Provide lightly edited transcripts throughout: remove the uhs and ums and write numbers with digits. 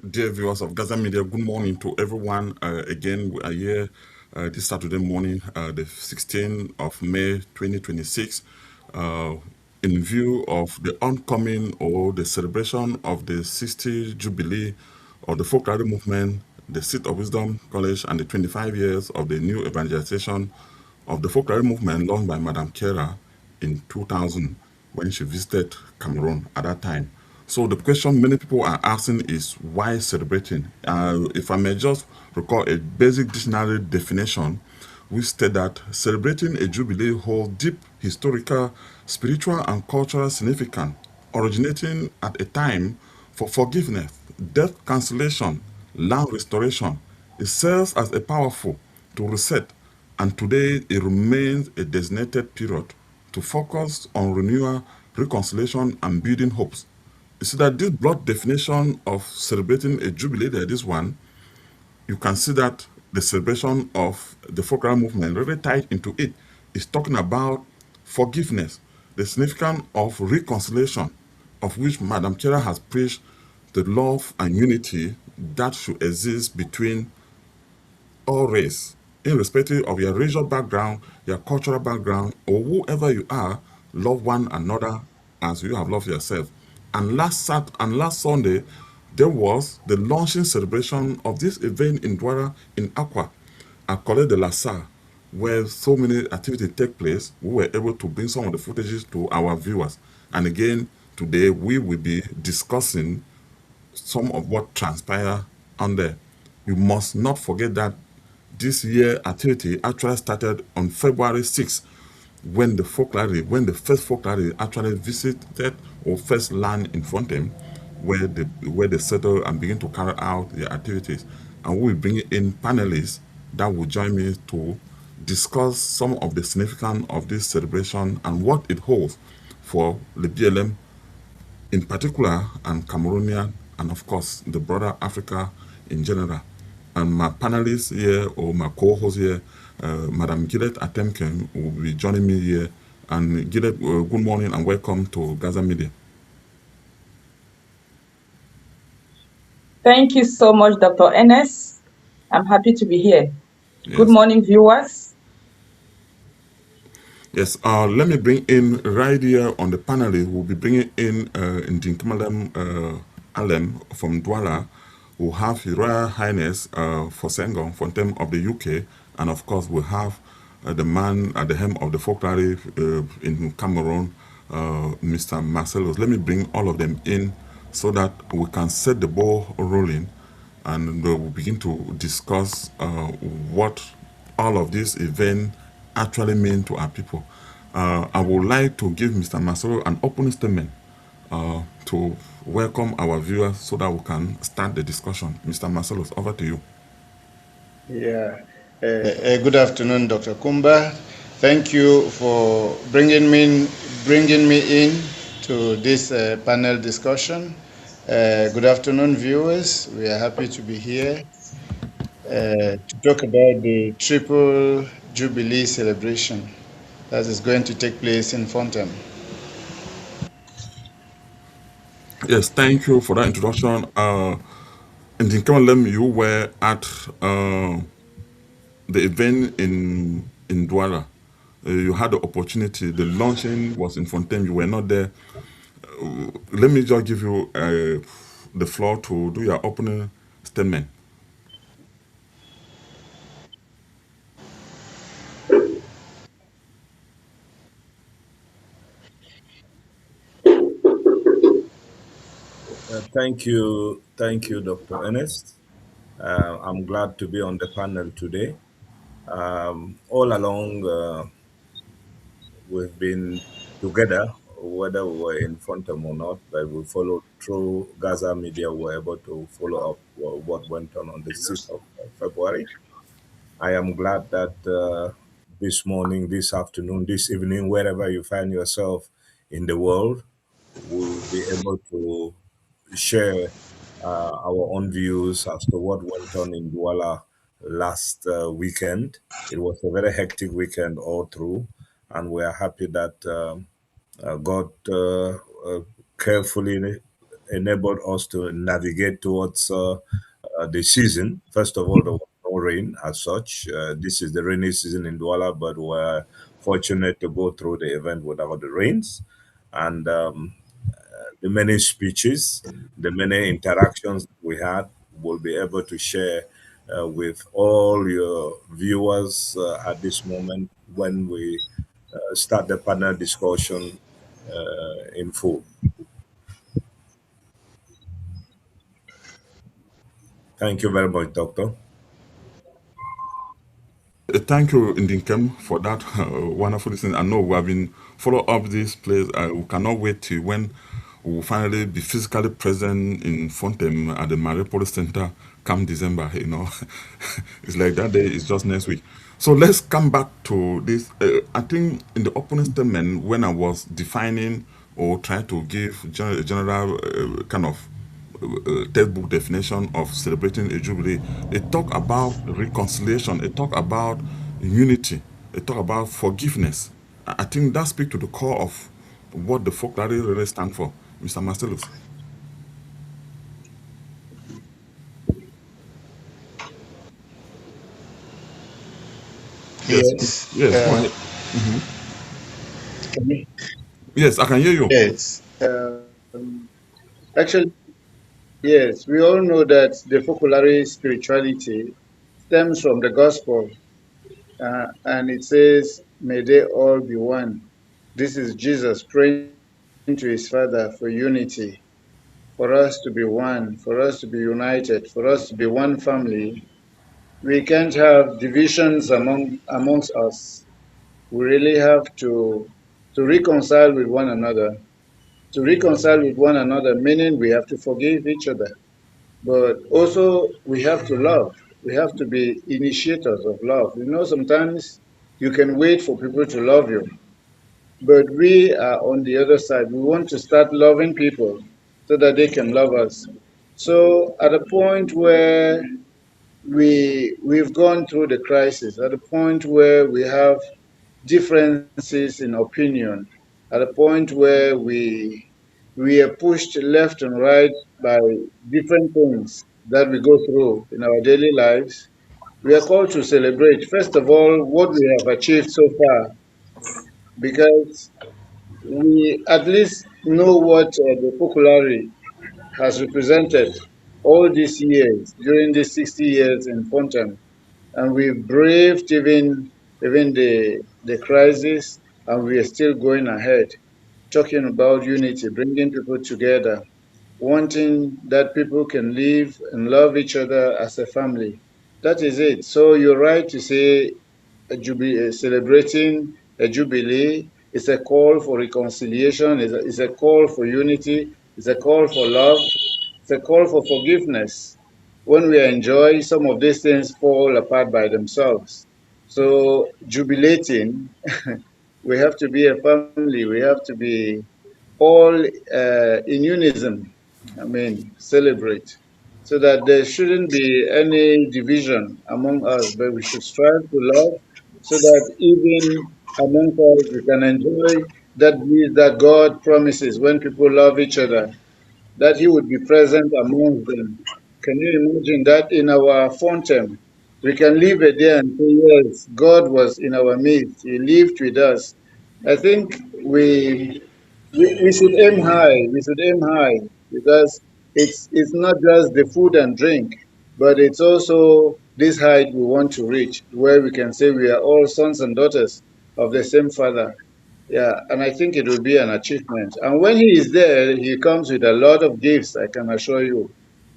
Dear viewers of Gaza Media, good morning to everyone. Again, we are here this Saturday morning, the 16th of May 2026, uh, in view of the oncoming or the celebration of the 60th Jubilee of the Focolare movement, the Seat of Wisdom College, and the 25 years of the new evangelization of the Focolare movement launched by Madam Kera in 2000 when she visited Cameroon at that time. So the question many people are asking is why celebrating? If I may just recall a basic dictionary definition, we state that celebrating a jubilee holds deep historical, spiritual, and cultural significance, originating at a time for forgiveness, debt cancellation, land restoration. It serves as a powerful to reset, and today it remains a designated period to focus on renewal, reconciliation, and building hopes. You see that this broad definition of celebrating a jubilee, there is one, you can see that the celebration of the Focolare movement really tied into it is talking about forgiveness, the significance of reconciliation, of which Madam Kera has preached the love and unity that should exist between all race, irrespective of your racial background, your cultural background, or whoever you are, love one another as you have loved yourself. And last Sunday, there was the launching celebration of this event in Douala in Aqua, at Collège de la Salle, where so many activities take place. We were able to bring some of the footages to our viewers. And again, today we will be discussing some of what transpired on there. You must not forget that this year activity actually started on February 6th when the first Focolare actually visited or first land in Fontem, where they settle and begin to carry out their activities. And we will bring in panelists that will join me to discuss some of the significance of this celebration and what it holds for the BLM in particular, and Cameroonian, and of course, the broader Africa in general. And my panelists here, or my co-host here, Madam Gillette Atemken, will be joining me here. And Gillette, good morning and welcome to Gaza Media. Thank you so much, Dr. Enes. I'm happy to be here. Good Yes. morning, viewers. Yes, let me bring in right here on the panel. We'll be bringing in Ndinkimalem Alem from Douala, who have His Royal Highness Fosengo Fontem of the UK, and of course we have the man at the helm of the Focolare in Cameroon, Mr. Marcellus. Let me bring all of them in so that we can set the ball rolling, and we'll begin to discuss what all of this event actually mean to our people. I would like to give Mr. Masoro an opening statement to welcome our viewers so that we can start the discussion. Mr. Marcellus, over to you. Yeah. Good afternoon, Dr. Kumba. Thank you for bringing me in to this panel discussion. Good afternoon, viewers. We are happy to be here to talk about the triple Jubilee celebration that is going to take place in Fontem. Yes, thank you for that introduction. And in Kamalem, you were at the event in Douala. You had the opportunity. The launching was in Fontaine. You were not there. Let me just give you the floor to do your opening statement. Thank you, Dr. Ernest. I'm glad to be on the panel today. All along, we've been together, whether we were in Fontem or not, but we followed through Gaza Media. We were able to follow up what went on the 6th of February. I am glad that this morning, this afternoon, this evening, wherever you find yourself in the world, we'll be able to share our own views as to what went on in Douala last weekend. It was a very hectic weekend all through, and we are happy that God carefully enabled us to navigate towards the season. First of all, there was no rain as such. This is the rainy season in Douala, but we're fortunate to go through the event without the rains. And the many speeches, the many interactions we had, will be able to share with all your viewers at this moment when we start the panel discussion in full. Thank you very much, Doctor. Thank you, Ndinkem, for that wonderful listening. I know we have been follow up this place. We cannot wait till when we will finally be physically present in Fontem at the Marine Police Center come December. It's like that day is just next week. So let's come back to this. I think in the opening statement, when I was defining or trying to give general kind of textbook definition of celebrating a jubilee. It talk about reconciliation. It talk about unity. It talk about forgiveness. I think that speaks to the core of what the Focolare really stand for, Mr. Marcellus. Yes, Yes. yes, go ahead. Can you- Yes, I can hear you. yes. Actually, yes, we all know that the Focolare spirituality stems from the gospel, and it says, "May they all be one." This is Jesus praying to his Father for unity, for us to be one, for us to be united, for us to be one family. We can't have divisions amongst us. We really have to reconcile with one another. To reconcile with one another, meaning we have to forgive each other. But also we have to love. We have to be initiators of love. Sometimes you can wait for people to love you, but we are on the other side. We want to start loving people so that they can love us. So at a point where we've gone through the crisis, at a point where we have differences in opinion, at a point where we are pushed left and right by different things that we go through in our daily lives, we are called to celebrate, first of all, what we have achieved so far, because we at least know what the Focolare has represented all these years, during these 60 years in Fontem. And we've braved even the crisis, and we are still going ahead, talking about unity, bringing people together, wanting that people can live and love each other as a family. That is it. So you're right to say celebrating a jubilee is a call for reconciliation, is a call for unity, is a call for love, it's a call for forgiveness. When we enjoy, some of these things fall apart by themselves. So jubilating, we have to be a family. We have to be all in unison. I mean, celebrate, so that there shouldn't be any division among us, but we should strive to love, so that even among us we can enjoy that bliss that God promises when people love each other, that He would be present among them. Can you imagine that in our fountain? We can live a day and say, yes, God was in our midst. He lived with us. I think we should aim high. We should aim high, because it's not just the food and drink, but it's also this height we want to reach, where we can say we are all sons and daughters of the same Father. Yeah, and I think it will be an achievement. And when he is there, he comes with a lot of gifts, I can assure you.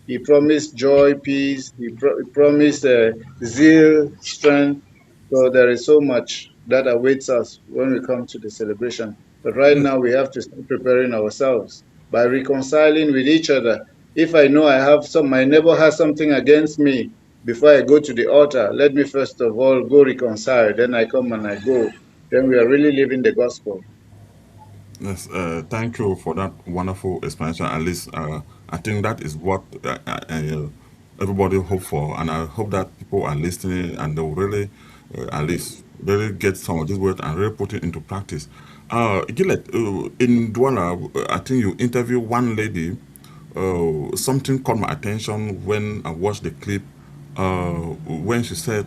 He promised joy, peace, he promised zeal, strength. So there is so much that awaits us when we come to the celebration. But right Yes. now, we have to start preparing ourselves by reconciling with each other. If I know my neighbor has something against me, before I go to the altar, let me first of all go reconcile. Then I come and I go. Then we are really living the gospel. Yes, thank you for that wonderful explanation. At least I think that is what everybody hope for, and I hope that people are listening and they'll really, at least, really get some of this word and really put it into practice. Gillette, in Douala, I think you interviewed one lady something caught my attention when I watched the clip. When she said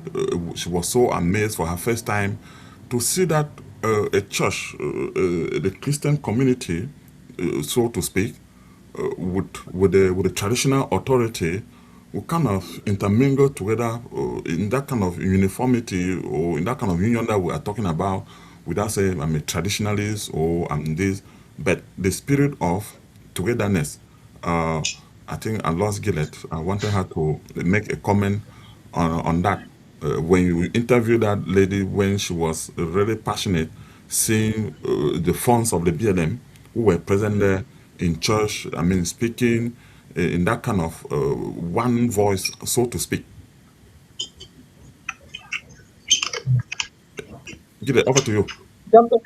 she was so amazed for her first time to see that a church, the Christian community, so to speak, with the traditional authority will kind of intermingle together in that kind of uniformity or in that kind of union that we are talking about, without saying I'm a traditionalist or I'm this, but the spirit of togetherness. I think I lost Gillette. I wanted her to make a comment on that. When you interviewed that lady, when she was really passionate, seeing the funds of the BLM who were present there in church, I mean, speaking in that kind of one voice, so to speak. Gillette, over to you. Dr.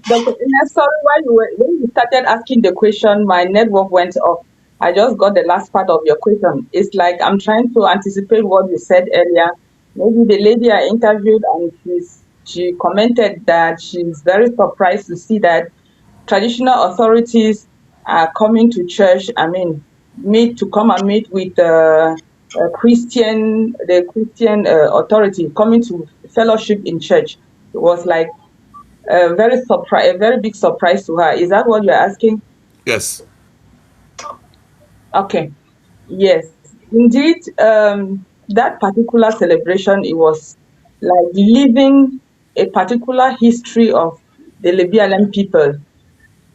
Dr. Ines, sorry, when you started asking the question, my network went off. I just got the last part of your question. It's like I'm trying to anticipate what you said earlier. Maybe the lady I interviewed, and she commented that she's very surprised to see that traditional authorities are coming to church. I mean, come and meet with the Christian authority, coming to fellowship in church. It was like a very big surprise to her. Is that what you're asking? Yes. Okay. Yes, indeed. That particular celebration, it was like living a particular history of the Libyan people.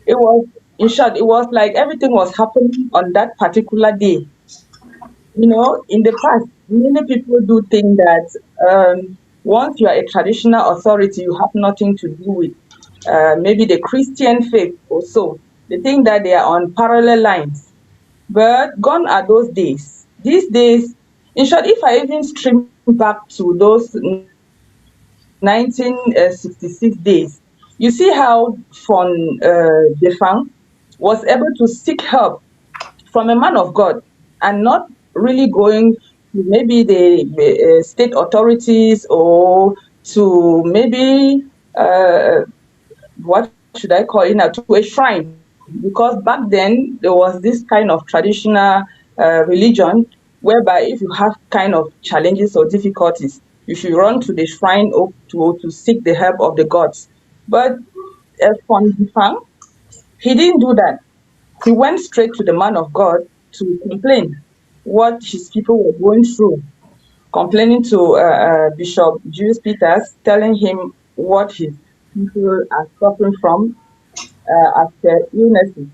It was, in short, it was like everything was happening on that particular day. In the past, many people do think that once you are a traditional authority, you have nothing to do with maybe the Christian faith or so. They think that they are on parallel lines. But gone are those days. These days, in short, if I even stream back to those 1966 days, you see how Von Defang was able to seek help from a man of God and not really going to maybe the state authorities or to maybe what should I call it now, to a shrine, because back then there was this kind of traditional religion whereby if you have kind of challenges or difficulties, you should run to the shrine or to seek the help of the gods. But Von Difang, he didn't do that. He went straight to the man of God to complain what his people were going through, complaining to Bishop Julius Peters, telling him what his people are suffering from as illnesses.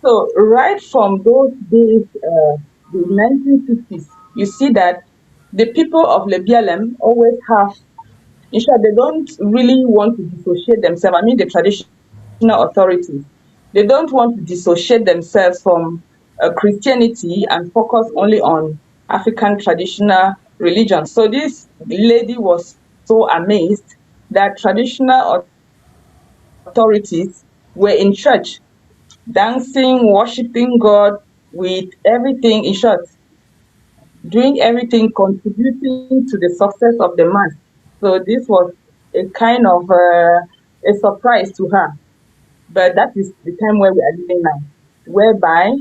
So right from those days, the 1960s, you see that the people of Lebialem always have, in short, they don't really want to dissociate themselves. I mean, the traditional authorities, they don't want to dissociate themselves from Christianity and focus only on African traditional religion. So this lady was so amazed that traditional authorities were in church, dancing, worshiping God with everything, in short, doing everything, contributing to the success of the man. So this was a kind of a surprise to her. But that is the time where we are living now, whereby,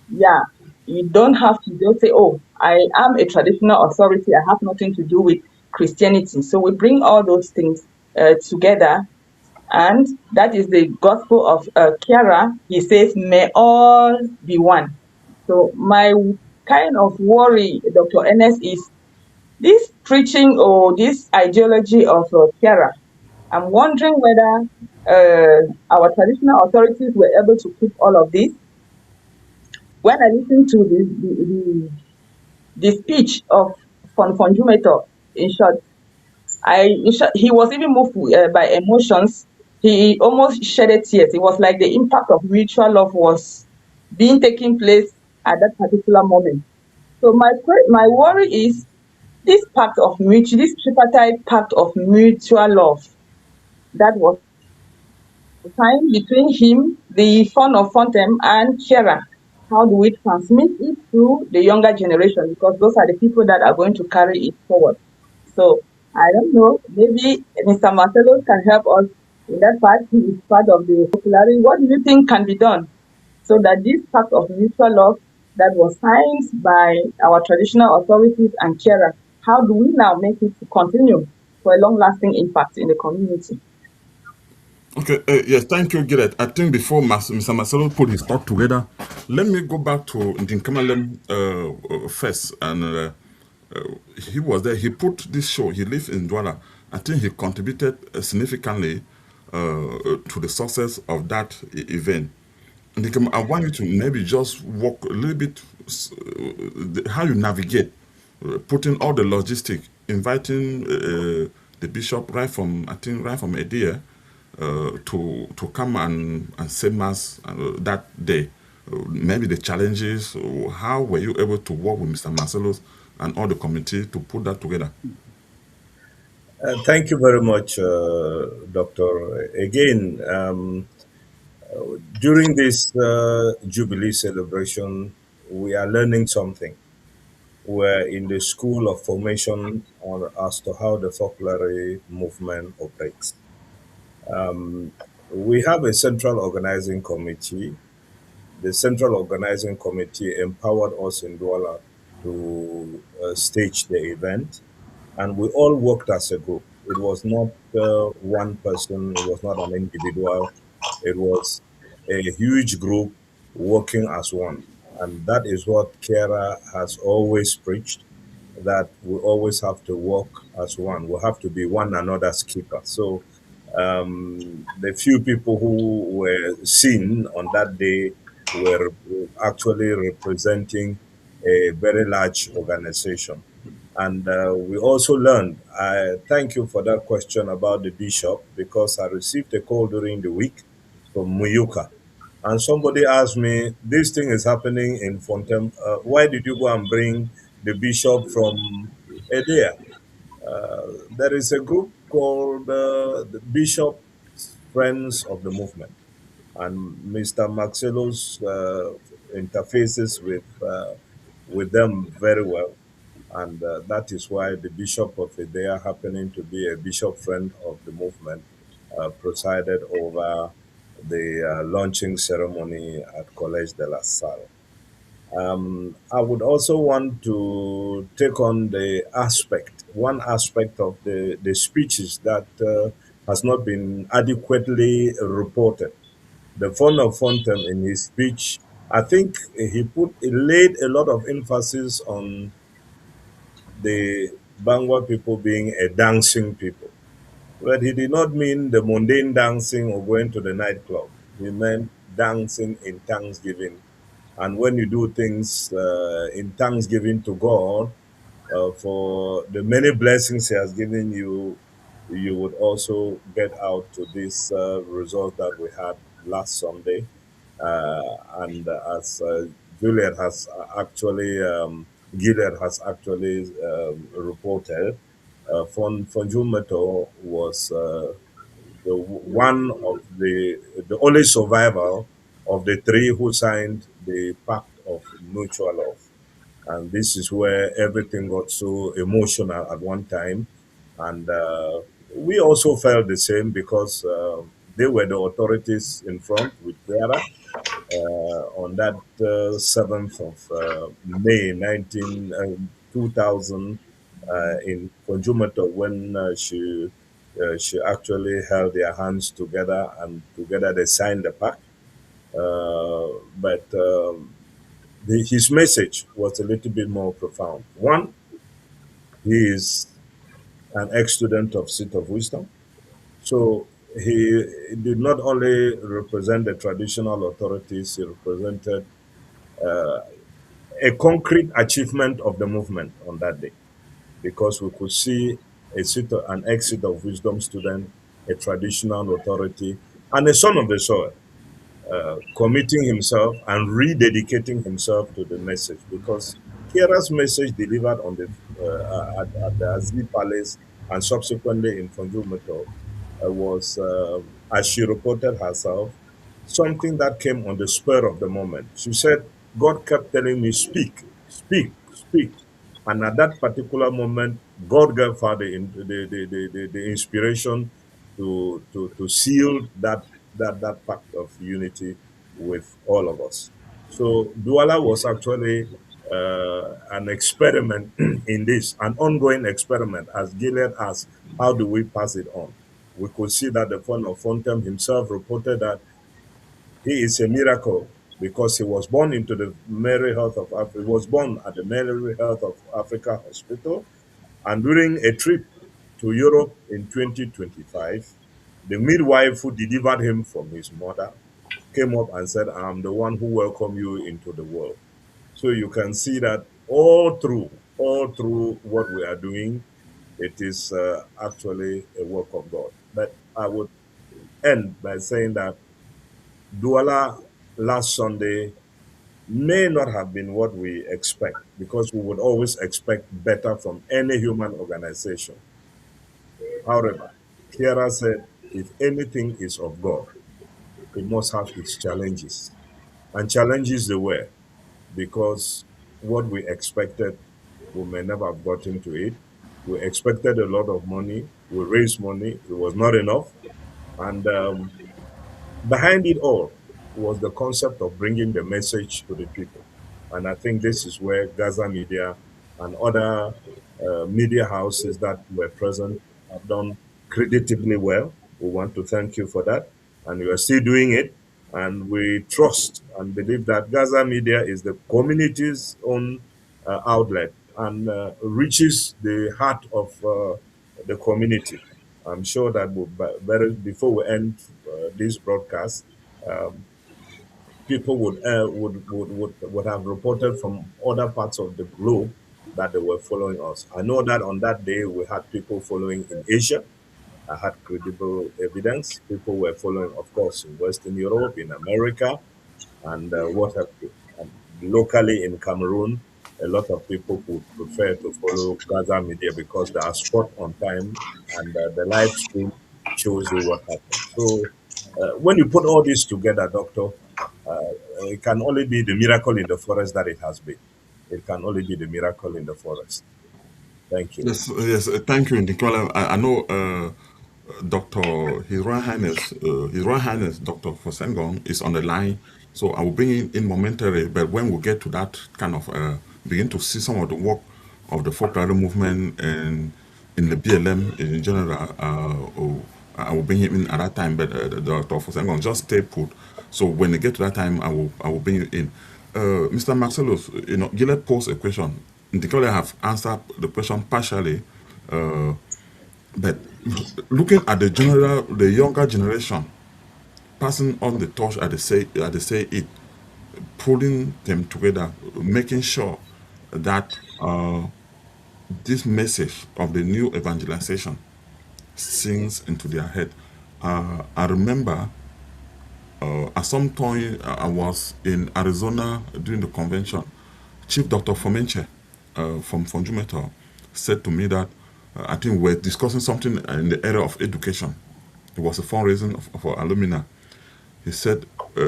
yeah, you don't have to just say, oh, I am a traditional authority, I have nothing to do with Christianity. So we bring all those things together, and that is the gospel of Kiara. He says, may all be one. So my kind of worry, Dr. Ernest, is this preaching or this ideology of Kiara. I'm wondering whether our traditional authorities were able to keep all of this. When I listened to the speech of Von Jumeto, in short, he was even moved by emotions. He almost shedded tears. It was like the impact of mutual love was being taking place at that particular moment. So my worry is this this tripartite pact of mutual love that was signed between him, the son of Fontem, and Shera. How do we transmit it to the younger generation? Because those are the people that are going to carry it forward. So I don't know, maybe Mr. Marcelo can help us in that part. He is part of the Focolare. What do you think can be done So that this pact of mutual love that was signed by our traditional authorities and carers, how do we now make it to continue for a long-lasting impact in the community? Okay, yes, thank you, Gillet. I think before Mr. Marcelo put his thought together, let me go back to Ndinkamalem first. And he was there. He put this show. He lived in Douala. I think he contributed significantly to the success of that event. And I want you to maybe just walk a little bit how you navigate, putting all the logistic, inviting the bishop right from I think right from Edia to come and say mass that day. Maybe the challenges. How were you able to work with Mr. Marcelos and all the committee to put that together? Thank you very much, Doctor. Again, during this Jubilee celebration, we are learning something. We're in the school of formation as to how the Focolare movement operates. We have a central organizing committee. The central organizing committee empowered us in Douala to stage the event, and we all worked as a group. It was not one person, it was not an individual, it was a huge group working as one. And that is what Kera has always preached, that we always have to work as one. We have to be one another's keeper. So the few people who were seen on that day were actually representing a very large organization. And we also learned, I thank you for that question about the bishop, because I received a call during the week from Muyuka. And somebody asked me, this thing is happening in Fontem. Why did you go and bring the bishop from Edea? There is a group called the Bishop Friends of the Movement, and Mr. Marcelo's interfaces with them very well, and that is why the Bishop of Edea, happening to be a bishop friend of the movement, presided over the launching ceremony at Collège de la Salle. I would also want to take on one aspect of the speeches that has not been adequately reported. The founder of Fontem, in his speech, I think he laid a lot of emphasis on the Bangwa people being a dancing people. But he did not mean the mundane dancing or going to the nightclub. He meant dancing in thanksgiving. And when you do things in thanksgiving to God for the many blessings He has given you, you would also get out to this result that we had last Sunday. And as Juliet has actually, Gilead has actually reported, Fonjumeto was the one of the only survivor of the three who signed the Pact of Mutual Love. And this is where everything got so emotional at one time. And we also felt the same, because they were the authorities in front with Clara on that 7th of May 2000 in Conjumato, when she actually held their hands together, and together they signed the pact. But his message was a little bit more profound. One, he is an ex-student of Seat of Wisdom. So he did not only represent the traditional authorities, he represented a concrete achievement of the movement on that day, because we could see an exit of wisdom student, a traditional authority, and a son of the soil committing himself and rededicating himself to the message, because Kiera's message delivered on at the Azi Palace and subsequently in Fonjumeto was, as she reported herself, something that came on the spur of the moment. She said, God kept telling me, speak, speak, speak. And at that particular moment, God gave her the inspiration to seal that pact of unity with all of us. So Douala was actually an experiment in this, an ongoing experiment, as Gilead asked, how do we pass it on? We could see that the founder of Fontem himself reported that he is a miracle because he was born into the Mary Health of Africa. He was born at the Mary Health of Africa Hospital, and during a trip to Europe in 2025, the midwife who delivered him from his mother came up and said, I'm the one who welcomed you into the world. So you can see that all through what we are doing, it is actually a work of God. But I would end by saying that Douala last Sunday may not have been what we expect, because we would always expect better from any human organization. However, Kiara said, if anything is of God, it must have its challenges. And challenges there were, because what we expected, we may never have gotten to it. We expected a lot of money. We raised money. It was not enough. And behind it all was the concept of bringing the message to the people. And I think this is where Gaza Media and other media houses that were present have done creditably well. We want to thank you for that. And you are still doing it. And we trust and believe that Gaza Media is the community's own outlet and reaches the heart of the community. I'm sure that before we end this broadcast, um, people would have reported from other parts of the globe that they were following us. I know that on that day we had people following in Asia. I had credible evidence. People were following, of course, in Western Europe, in America, and what have you. And locally in Cameroon, a lot of people would prefer to follow Gaza Media because they are spot on time, and the live stream shows you what happened. So when you put all this together, Doctor, it can only be the miracle in the forest that it has been. It can only be the miracle in the forest. Thank you. Yes, yes. Thank you, Nicola. I know Dr. His Royal Highness Dr. Fosengong is on the line, so I will bring him in momentarily. But when we get to that kind of begin to see some of the work of the Focolare movement and in the BLM in general, I will bring him in at that time. But Dr. Fosengong, just stay put. So when they get to that time, I will bring you in. Mr. Marcellus, Gillette posed a question. Nicola have answered the question partially, but looking at the younger generation, passing on the torch as they say it, pulling them together, making sure that this message of the new evangelization sinks into their head. I remember at some point I was in Arizona during the convention. Chief Dr. Fomenche from Jumeto said to me that I think we're discussing something in the area of education. It was a fundraising for alumni. He said,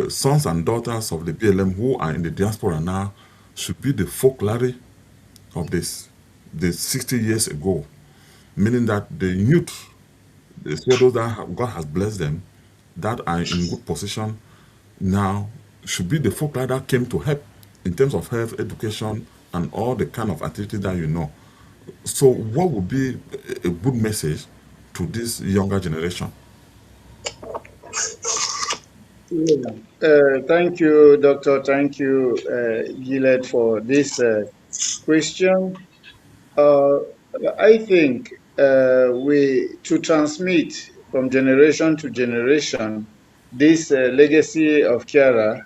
sons and daughters of the BLM who are in the diaspora now should be the Focolare of the 60 years ago, meaning that the youth, those that God has blessed them, that are in good position now, should be the Focolare that came to help in terms of health, education, and all the kind of activities that you know. So what would be a good message to this younger generation? Thank you, Doctor. Thank you, Gillette, for this question. I think we to transmit from generation to generation this legacy of Kiara,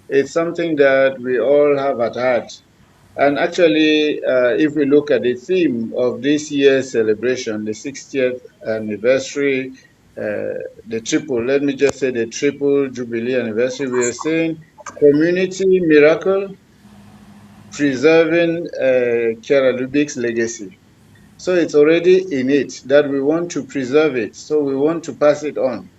it's something that we all have at heart. And actually, if we look at the theme of this year's celebration, the 60th anniversary, the triple, let me just say the triple Jubilee anniversary, we are saying community miracle, preserving Kiara Lubig's legacy. So it's already in it that we want to preserve it. So we want to pass it on.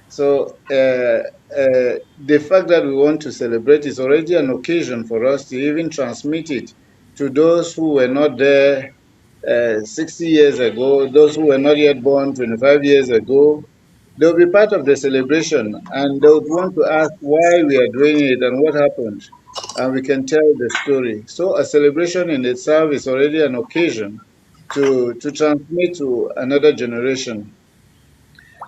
So the fact that we want to celebrate is already an occasion for us to even transmit it to those who were not there 60 years ago, those who were not yet born 25 years ago, they'll be part of the celebration, and they would want to ask why we are doing it and what happened, and we can tell the story. So a celebration in itself is already an occasion to transmit to another generation.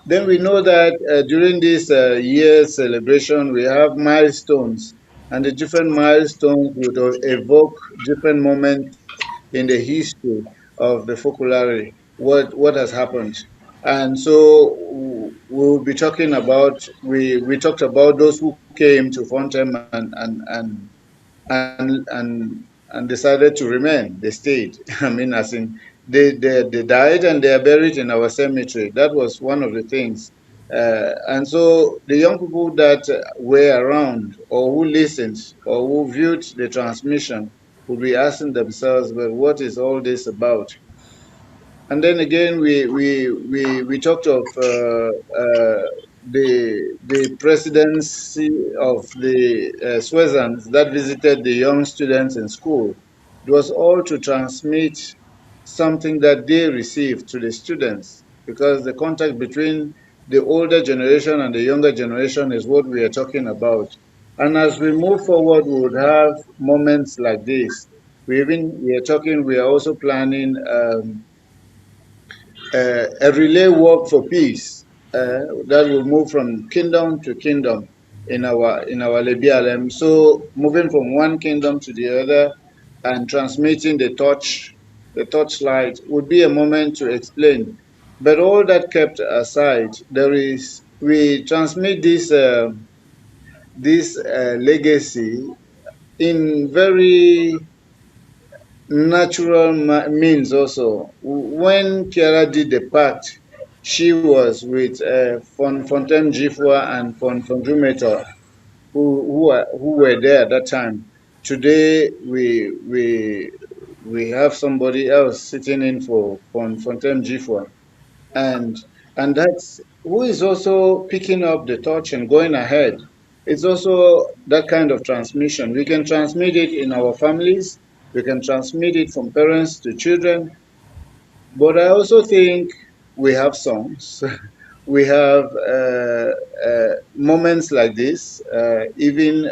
Then we know that during this year's celebration, we have milestones, and the different milestones would evoke different moments in the history of the Focolare, what has happened. And so we'll be talking about, we talked about those who came to Fontem and decided to remain. They stayed. I mean, as in they died and they are buried in our cemetery. That was one of the things. And so the young people that were around or who listened or who viewed the transmission would be asking themselves, well, what is all this about? And then again, we talked of the presidency of the Swazans that visited the young students in school. It was all to transmit something that they received to the students, because the contact between the older generation and the younger generation is what we are talking about. And as we move forward, we would have moments like this. We are also planning. A relay walk for peace that will move from kingdom to kingdom in our Lebialem. So moving from one kingdom to the other and transmitting the torchlight would be a moment to explain. But all that kept aside, we transmit this legacy in very natural means also. When Kiara did the pact, she was with Fontem Jifwa and Fonjumetor, who were there at that time. Today, we have somebody else sitting in for Fontem Jifwa, and that's who is also picking up the torch and going ahead. It's also that kind of transmission. We can transmit it in our families, we can transmit it from parents to children, but I also think we have songs. We have moments like this, even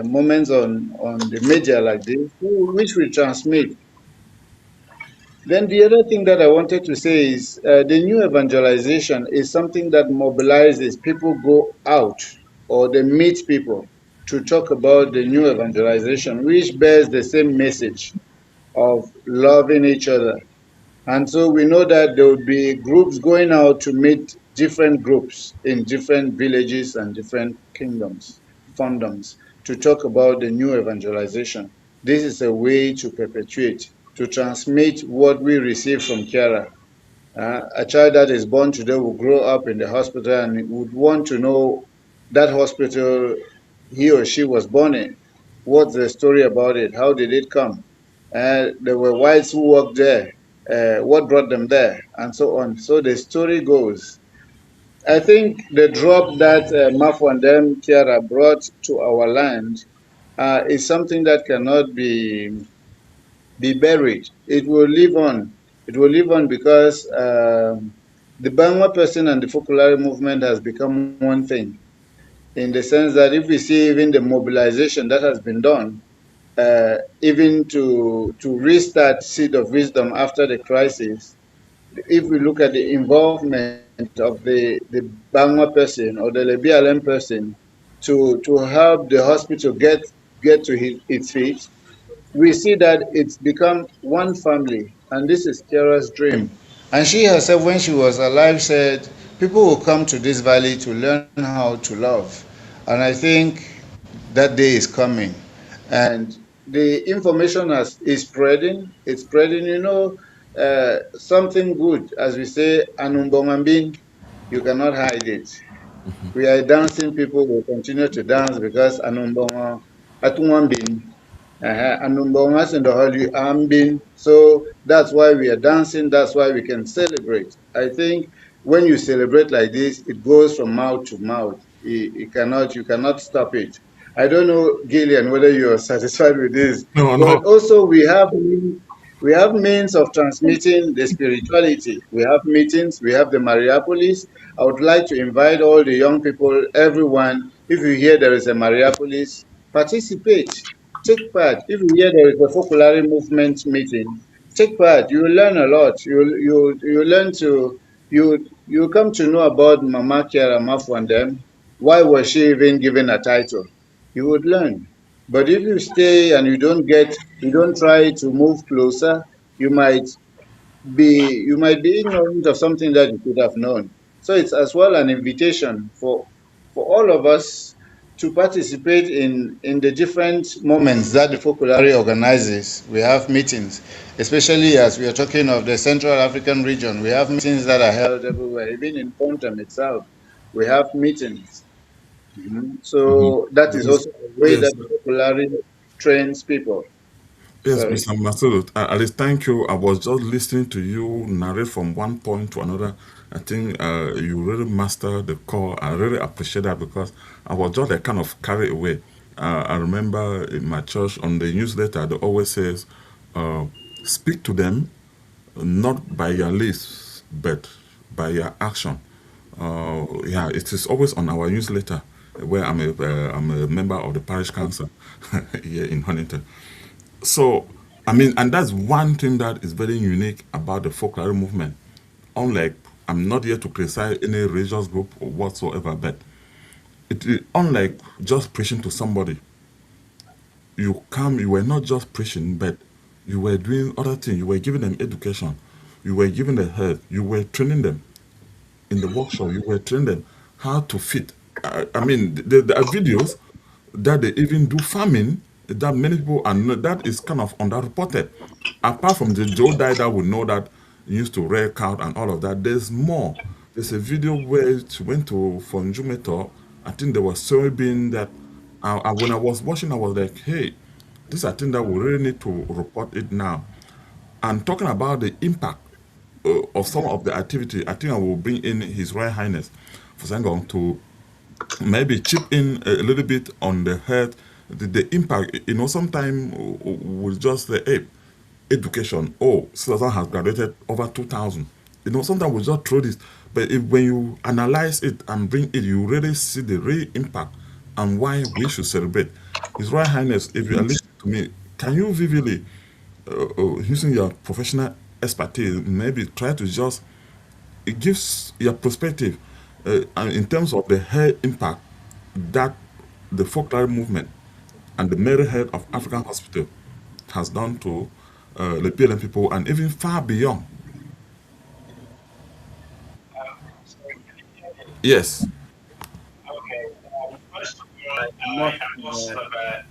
moments on the media like this, which we transmit. Then the other thing that I wanted to say is the new evangelization is something that mobilizes people go out or they meet people to talk about the new evangelization, which bears the same message of loving each other. And so we know that there will be groups going out to meet different groups in different villages and different kingdoms, fondoms, to talk about the new evangelization. This is a way to perpetuate, to transmit what we receive from Kiara. A child that is born today will grow up in the hospital and would want to know that hospital he or she was born in. What's the story about it? How did it come? There were whites who worked there. What brought them there? And so on. So the story goes. I think the drop that Mafu and them, Kiara, brought to our land is something that cannot be buried. It will live on. It will live on because the Bangla person and the Focolare movement has become one thing, in the sense that if we see even the mobilization that has been done, even to restart Seed of Wisdom after the crisis, if we look at the involvement of the Bangla person or the Lebialem person to help the hospital get to its feet, we see that it's become one family, and this is Kiara's dream. And she herself, when she was alive, said, people will come to this valley to learn how to love. And I think that day is coming. And the information is spreading. It's spreading, something good. As we say, Anumbongambin, you cannot hide it. We are dancing people will continue to dance because Anumbonga Atungambin. Anumbongas in the Holy Ambin. So that's why we are dancing, that's why we can celebrate. I think when you celebrate like this, it goes from mouth to mouth. You cannot stop it. I don't know, Gillian, whether you are satisfied with this, No, but no. also We have means of transmitting the spirituality. We have meetings, we have the Mariapolis. I would like to invite all the young people, everyone, if you hear there is a Mariapolis, participate, take part. If you hear there is a Focolare movement meeting, take part. You will learn a lot. You learn to you come to know about Mama Kiara Fontem. Why was she even given a title? You would learn. But if you stay and you don't try to move closer, you might you might be ignorant of something that you could have known. So it's as well an invitation for all of us to participate in the different moments that the Focolare organizes. We have meetings, especially as we are talking of the Central African region. We have meetings that are held everywhere, even in Fontem itself. We have meetings. Mhm. So that is Yes, also a way yes, that the Focolare trains people. yes, Sorry. Mr. Masoud. Alice, thank you. I was just listening to you narrate from one point to another. I think you really mastered the core. I really appreciate that because I was just like kind of carried away. I remember in my church on the newsletter, they always says, uh, speak to them not by your lips, but by your action. Yeah, it is always on our newsletter where I'm a member of the parish council here in Huntington. So, I mean, and that's one thing that is very unique about the folklore movement. Unlike, I'm not here to criticize any religious group or whatsoever, but unlike just preaching to somebody, you were not just preaching, but you were doing other things. You were giving them education, you were giving them health, you were training them in the workshop, you were training them how to fit. I mean, there are videos that they even do farming that many people are not, that is kind of underreported. Apart from the Joe Dye that we know that used to rear cow and all of that, there's more. There's a video where she went to from Jumeto. I think there was soybean that when I was watching, I was like, hey, this I think that we really need to report it now. And talking about the impact of some of the activity, I think I will bring in His Royal Highness for Sangong to maybe chip in a little bit on the health, the impact. You know, sometimes we'll just say, hey, education, oh, Susan has graduated over 2,000. You know, sometimes we just throw this. But when you analyze it and bring it, you really see the real impact and why we should celebrate. His Royal Highness, if you are listening to me, can you vividly using your professional expertise, maybe try to just it gives your perspective and in terms of the health impact that the folklore movement and the mental health of African hospital has done to the PLM people and even far beyond. Yes. I must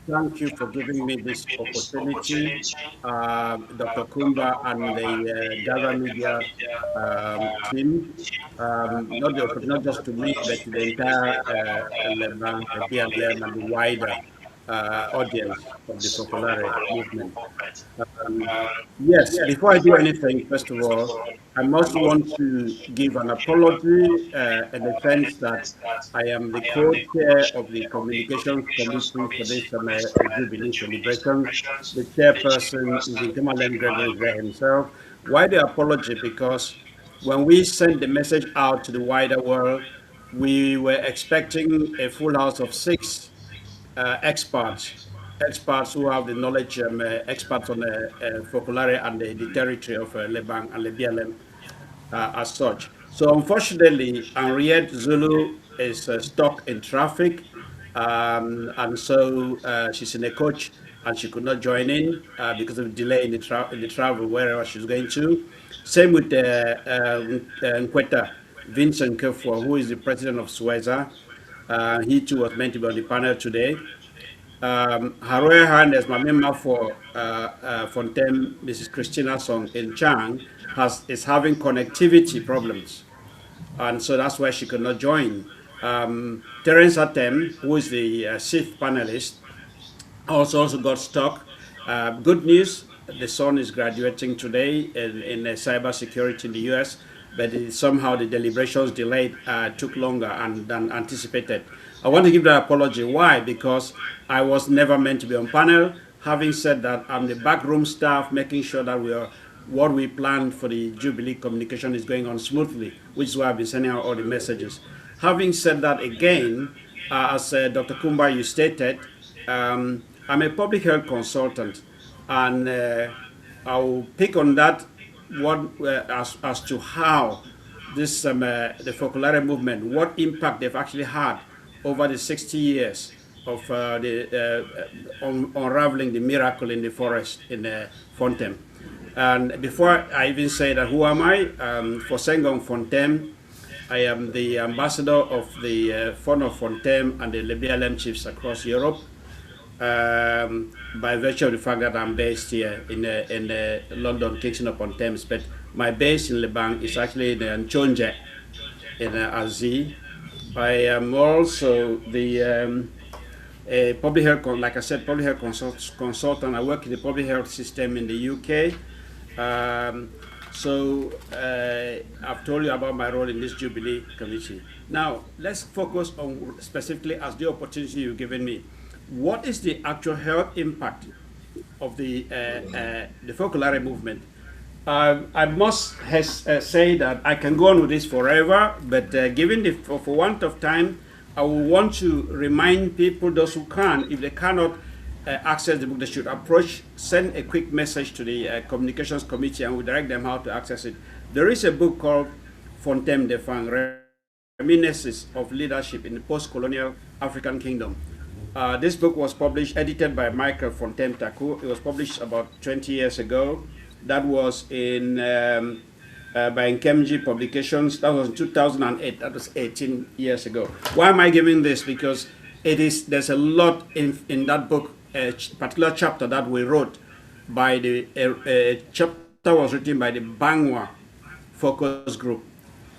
thank you for giving me this opportunity, Dr. Kumba and the Gaza Media team. Not just to me, but to the entire Lebanon, the BLM, and the wider audience of the Focolare movement. Yes, before I do anything, first of all, I must want to give an apology in the sense that I am the co-chair of the communications committee for this Jubilee celebrations. The chairperson is Intimalem Gregory there himself. Why the apology? Because when we sent the message out to the wider world, we were expecting a full house of six experts who have the knowledge, experts on Focolare and the territory of Leban and Lebialem as such. So unfortunately, Henriette Zulu is stuck in traffic, and so she's in a coach and she could not join in because of delay in the travel wherever she's going to. Same with Nkweta Vincent Kefwa, who is the president of Sueza. He too was meant to be on the panel today. Her Royal Highness, my member for Fontem, Mrs. Christina Song in Chang, is having connectivity problems, and so that's why she could not join. Terence Atem, who is the sixth panelist, also got stuck. Good news, the son is graduating today in cyber security in the US, but somehow the deliberations delayed, took longer than anticipated. I want to give that apology. Why? Because I was never meant to be on panel. Having said that, I'm the backroom staff, making sure that what we planned for the Jubilee communication is going on smoothly, which is why I've been sending out all the messages. Having said that, again, as Dr. Kumba, you stated, I'm a public health consultant, and I'll pick on that as to how this the Focolare movement, what impact they've actually had over the 60 years of unraveling the miracle in the forest in Fontem. And before I even say that, who am I? For Senghong Fontem, I am the ambassador of the Fund of Fontem and the BLM chiefs across Europe, by virtue of the fact that I'm based here in London, Kingston upon Thames. But my base in Lebanon is actually in Nchonje, in Azi. I am also the public health, like I said, public health consultant. I work in the public health system in the UK. I've told you about my role in this Jubilee committee. Now, let's focus on specifically as the opportunity you've given me. What is the actual health impact of the Focolare movement? I must say that I can go on with this forever, but given for want of time, I will want to remind people, those who can, if they cannot access the book, they should send a quick message to the communications committee, and we'll direct them how to access it. There is a book called Fontem de Fang, Reminiscences of Leadership in the Post-Colonial African Kingdom. This book was published, edited by Michael Fontem Taku. It was published about 20 years ago. That was by Nkemji Publications. That was in 2008. That was 18 years ago. Why am I giving this? Because there's a lot in that book, a particular chapter that we wrote by chapter was written by the Bangwa Focus Group.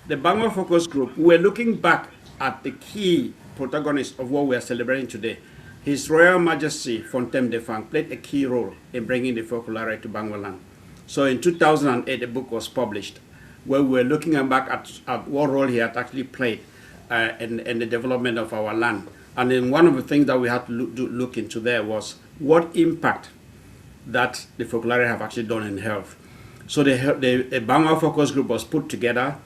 The Bangwa Focus Group, we're looking back at the key protagonist of what we are celebrating today. His Royal Majesty Fontem de Fang played a key role in bringing the Focolare to Bangwa land. So in 2008, a book was published where we were looking back at what role he had actually played in the development of our land. And then one of the things that we had to look into there was what impact that the Focolare have actually done in health. So the Bangwa Focus Group was put together,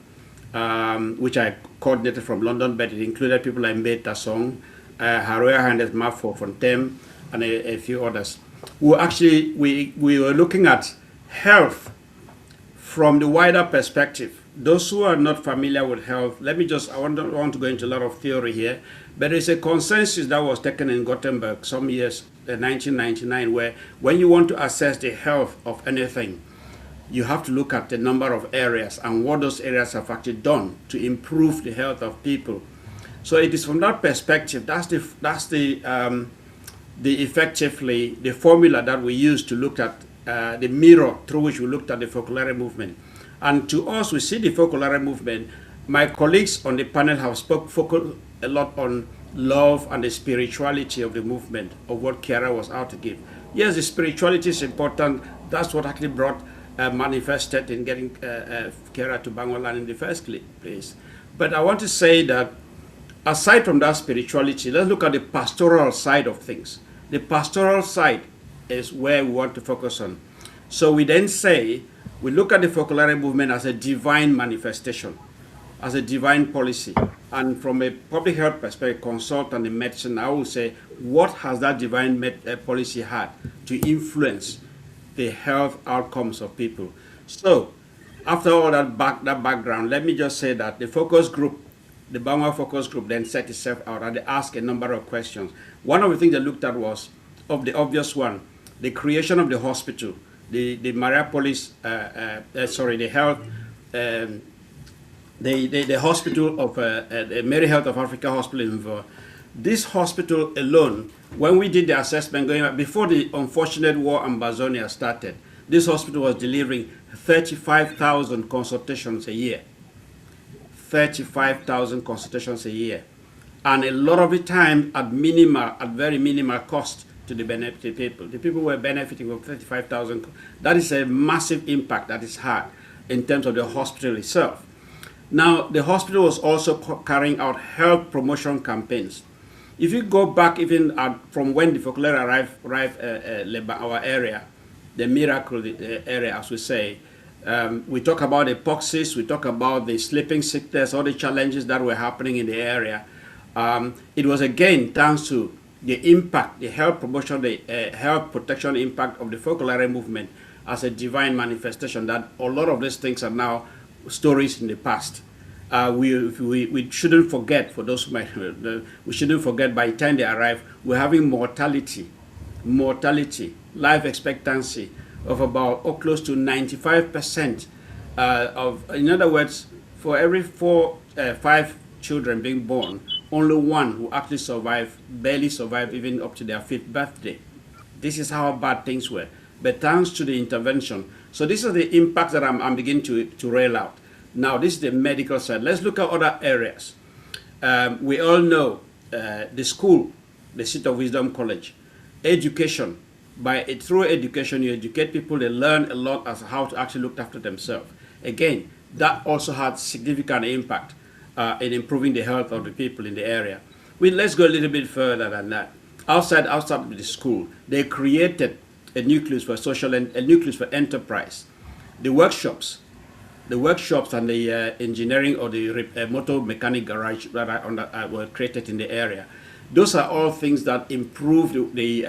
which I coordinated from London, but it included people like Mbeta Song, Her Royal Highness Mafo Fontem, and a few others. We were looking at health from the wider perspective. Those who are not familiar with health, I don't want to go into a lot of theory here, but there's a consensus that was taken in Gothenburg some years, 1999, where when you want to assess the health of anything, you have to look at the number of areas and what those areas have actually done to improve the health of people. So it is from that perspective, that's the effectively the formula that we use to look at the mirror through which we looked at the Focolare movement. And to us, we see the Focolare movement. My colleagues on the panel have focused a lot on love and the spirituality of the movement, of what Kiara was out to give. Yes, the spirituality is important. That's what actually manifested in getting Kiara to Bangwa land in the first place. But I want to say that aside from that spirituality, let's look at the pastoral side of things. The pastoral side is where we want to focus on. So we then say, we look at the Focolare movement as a divine manifestation, as a divine policy. And from a public health perspective, consultant in medicine, I will say, what has that divine policy had to influence the health outcomes of people? So after all that background, let me just say that the focus group, the Bangwa Focus Group, then set itself out and they asked a number of questions. One of the things they looked at was, of the obvious one, the creation of the hospital, the Mariapolis, the health, the hospital of the Mary Health of Africa Hospital in Mvo. This hospital alone, when we did the assessment going back, before the unfortunate war in Amazonia started, this hospital was delivering 35,000 consultations a year. 35,000 consultations a year. And a lot of the time at very minimal cost to the people. The people were benefiting from 35,000. That is a massive impact that is had in terms of the hospital itself. Now, the hospital was also carrying out health promotion campaigns. If you go back even from when the Focolare arrived our area, the miracle area, as we say, we talk about the poxes, we talk about the sleeping sickness, all the challenges that were happening in the area. It was again thanks to the impact, the health promotion, the health protection impact of the Focolare movement as a divine manifestation, that a lot of these things are now stories in the past. We shouldn't forget, for those who might, we shouldn't forget by the time they arrive, we're having mortality, life expectancy of about close to 95% in other words, for every 5 children being born, only one who actually survive, barely survive even up to their 5th birthday. This is how bad things were. But thanks to the intervention. So these are the impacts that I'm beginning to rail out. Now, this is the medical side. Let's look at other areas. We all know the school, the Seat of Wisdom College, education. Through education, you educate people, they learn a lot as how to actually look after themselves. Again, that also had significant impact in improving the health of the people in the area. Let's go a little bit further than that. Outside of the school, they created a nucleus for a nucleus for enterprise. The workshops and the engineering or the motor mechanic garage that were created in the area. Those are all things that improve the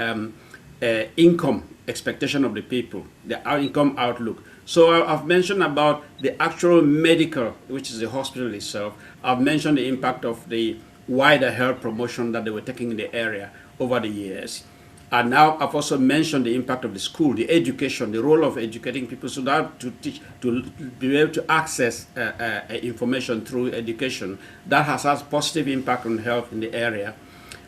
income expectation of the people, the income outlook. So I've mentioned about the actual medical, which is the hospital itself. I've mentioned the impact of the wider health promotion that they were taking in the area over the years. And now I've also mentioned the impact of the school, the education, the role of educating people so that to be able to access information through education. That has had positive impact on health in the area.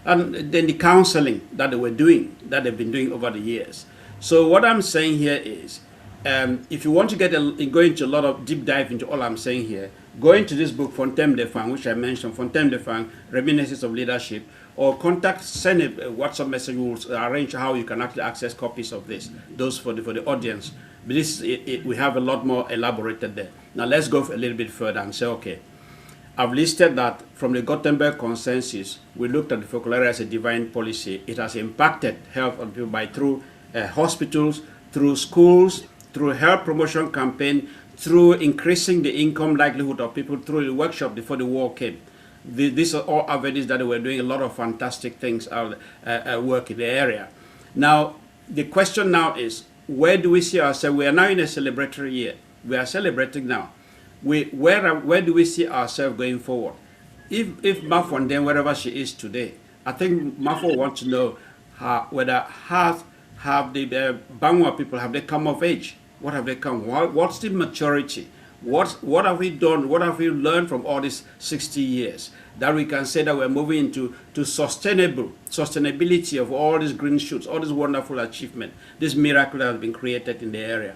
And then the counseling that they've been doing over the years. So what I'm saying here is, if you want to go into a lot of deep dive into all I'm saying here, go into this book, Fontem de Fang, which I mentioned, Fontem de Fang, Reminiscences of Leadership, or send a WhatsApp message. We'll arrange how you can actually access copies of this, those for the audience. But we have a lot more elaborated there. Now let's go a little bit further and say, okay, I've listed that from the Gothenburg Consensus, we looked at the Focolare as a divine policy. It has impacted health on people through hospitals, through schools, through health promotion campaign, through increasing the income likelihood of people through the workshop before the war came. These are all avenues that were doing a lot of fantastic things work in the area. Now, the question now is, where do we see ourselves? We are now in a celebratory year. We are celebrating now. Where do we see ourselves going forward? If Mafo, then wherever she is today, I think Mafo wants to know whether have the Bangwa people, have they come of age? What have they come? What's the maturity? What have we done? What have we learned from all these 60 years that we can say that we're moving into sustainability of all these green shoots, all this wonderful achievement, this miracle that has been created in the area?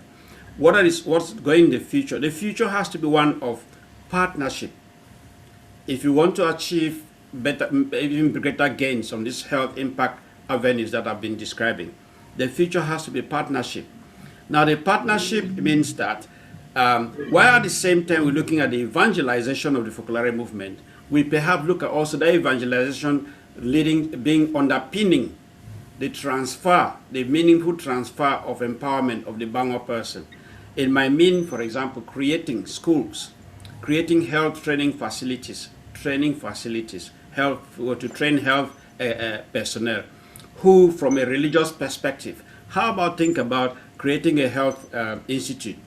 What's going in the future? The future has to be one of partnership. If you want to achieve even greater gains on this health impact avenues that I've been describing, the future has to be partnership. Now, the partnership means that while at the same time we're looking at the evangelization of the Focolare movement, we perhaps look at also the evangelization underpinning the meaningful transfer of empowerment of the Bangwa person. It might mean, for example, creating schools, creating health training facilities, to train health personnel who, from a religious perspective, how about think about creating a health institute